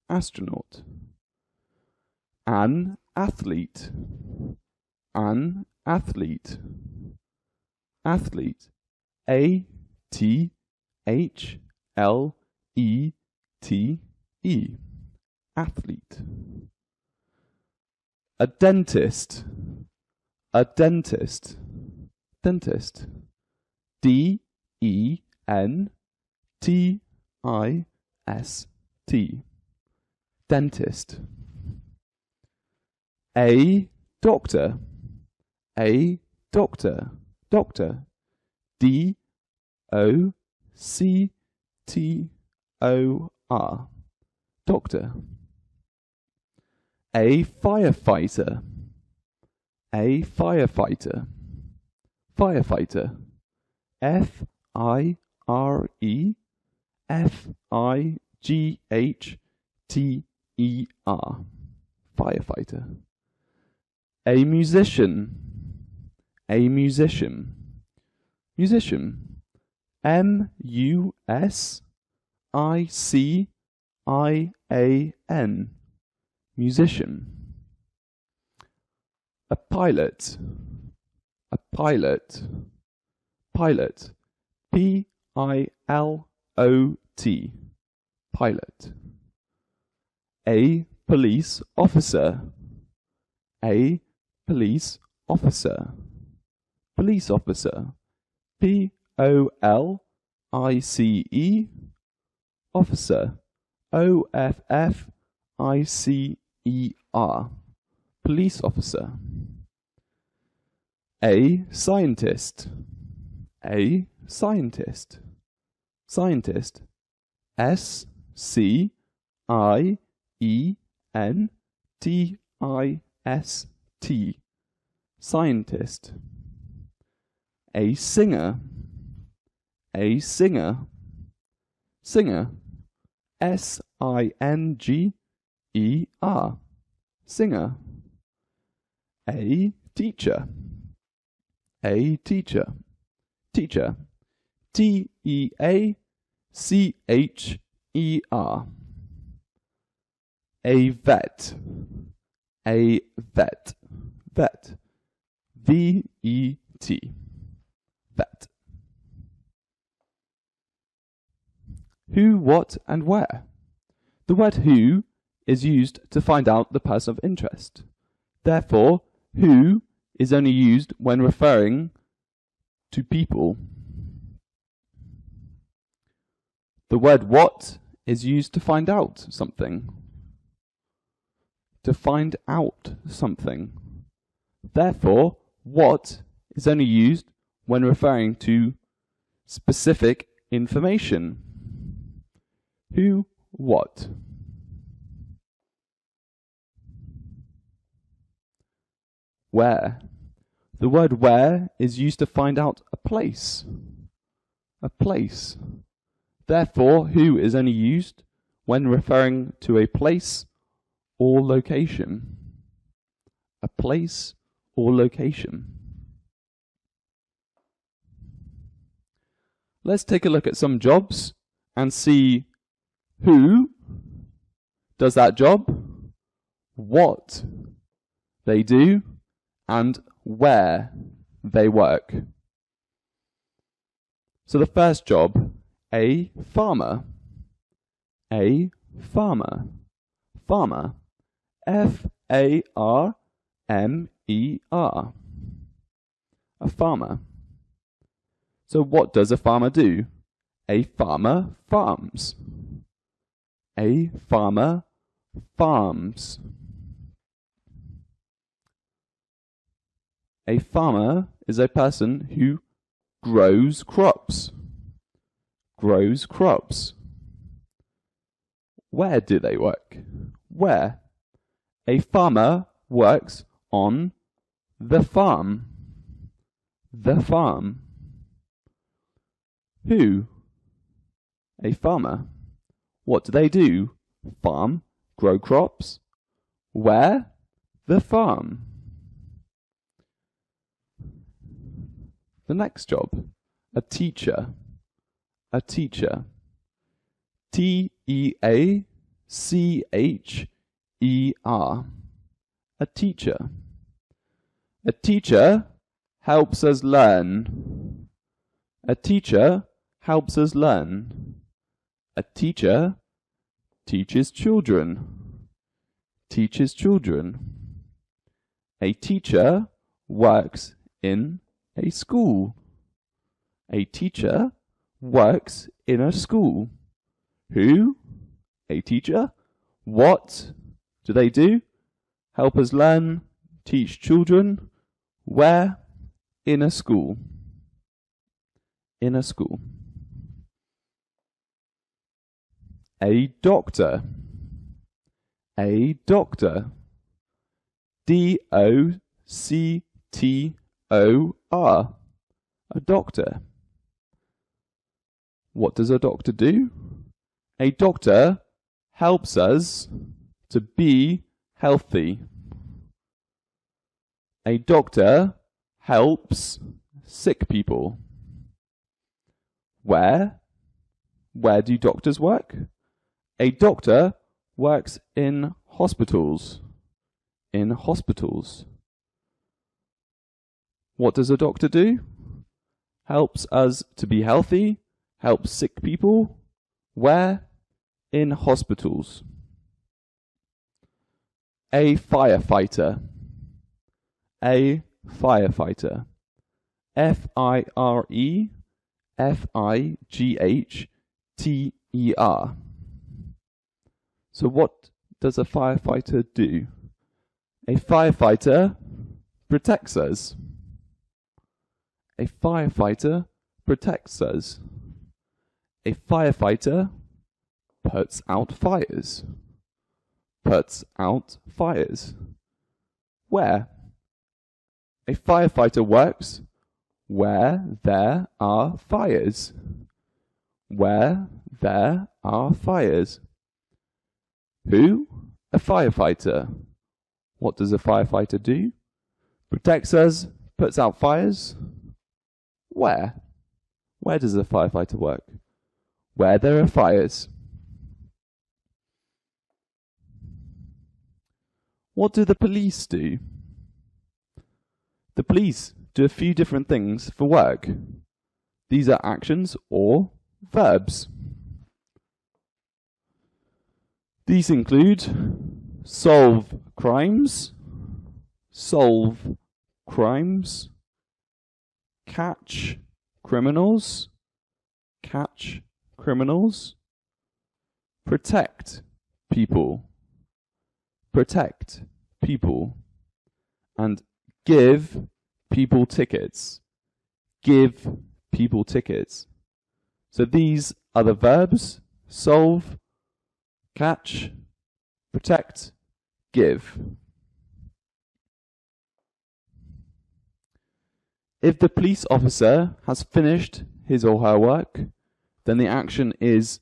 Speaker 1: astronaut. An athlete, an athlete, athlete, A-T-H-L-E-T-E, athlete. A dentist, a dentist, dentist, D-E-N-T-I-S-T, dentist. A doctor, a doctor, doctor, D-O-C-T-O-R, doctor. A firefighter, a firefighter, firefighter, F-I-R-E-F-I-G-H-T-E-R, firefighter. A musician, a musician, musician, M-U-S-I-C-I-A-N, musician. A pilot, a pilot, pilot, P-I-L-O-T, pilot. A police officer, a police officer, police officer, P-O-L-I-C-E, officer, O-F-F-I-C-E-R, police officer. A scientist, a scientist, scientist, S-C-I-E-N-T-I-S-T, scientist. A singer, a singer, singer, S-I-N-G-E-R, singer. A teacher, a teacher, teacher, T-E-A-C-H-E-R. A vet, a vet, vet, V-E-T, vet. Who, what, and where. The word who is used to find out the person of interest. Therefore, who is only used when referring to people. The word what is used to find out something. To find out something. Therefore, what is only used when referring to specific information. Who, what. Where. The word where is used to find out a place. A place. Therefore, who is only used when referring to a place or location. A place or location. Let's take a look at some jobs and see who does that job, what they do, and where they work. So the first job, a farmer. A farmer. Farmer. F-A-R-M-E-R. A farmer. So what does a farmer do? A farmer farms. A farmer farms. A farmer is a person who grows crops. Grows crops. Where do they work? Where? A farmer works on the farm. The farm. Who? A farmer. What do they do? Farm, grow crops. Where? The farm. The next job, a teacher. A teacher. T-E-A-C-H-E-R. A teacher. A teacher helps us learn. A teacher helps us learn. A teacher teaches children. Teaches children. A teacher works in a school. A teacher works in a school. Who? A teacher. What do they do? Help us learn, teach children. Where? In a school. In a school. A doctor. A doctor. D-O-C-T-O-R. A doctor. What does a doctor do? A doctor helps us to be healthy. A doctor helps sick people. Where? Where do doctors work? A doctor works in hospitals. In hospitals. What does a doctor do? Helps us to be healthy, helps sick people. Where? In hospitals. A firefighter. A firefighter. F-I-R-E-F-I-G-H-T-E-R. So what does a firefighter do? A firefighter protects us. A firefighter protects us. A firefighter puts out fires. Puts out fires. Where? A firefighter works where there are fires. Where there are fires. Who? A firefighter. What does a firefighter do? Protects us, puts out fires. Where? Where does a firefighter work? Where there are fires. What do the police do? The police do a few different things for work. These are actions or verbs. These include solve crimes, catch criminals, protect people, and give people tickets. So these are the verbs: solve, catch, protect, give. If the police officer has finished his or her work, then the action is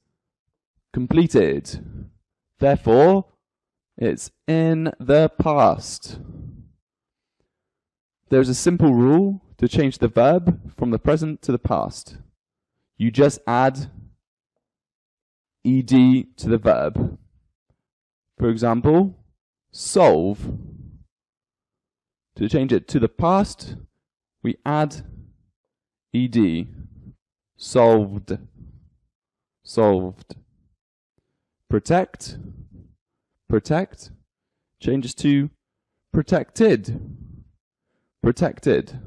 Speaker 1: completed. Therefore, it's in the past. There's a simple rule to change the verb from the present to the past. You just add ed to the verb. For example, solve. To change it to the past, we add ed. Solved. Solved. Protect. Protect changes to protected. Protected.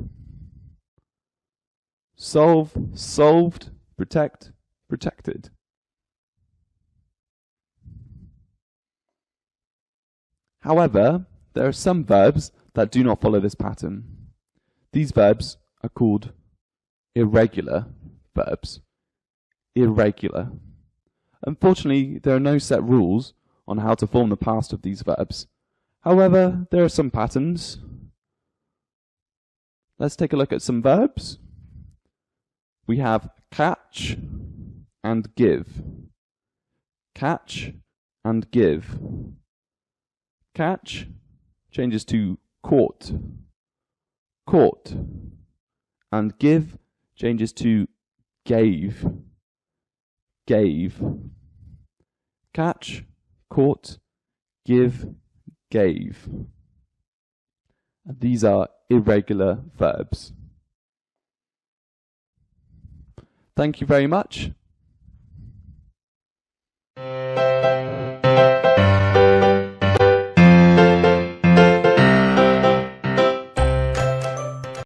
Speaker 1: Solve. Solved. Protect. Protected. However, there are some verbs that do not follow this pattern. These verbs are called irregular verbs. Irregular. Unfortunately, there are no set rules on how to form the past of these verbs. However, there are some patterns. Let's take a look at some verbs. We have catch and give. Catch and give. Catch changes to caught. Caught. And give changes to gave. Gave. Catch, caught, give, gave. And these are irregular verbs. Thank you very much.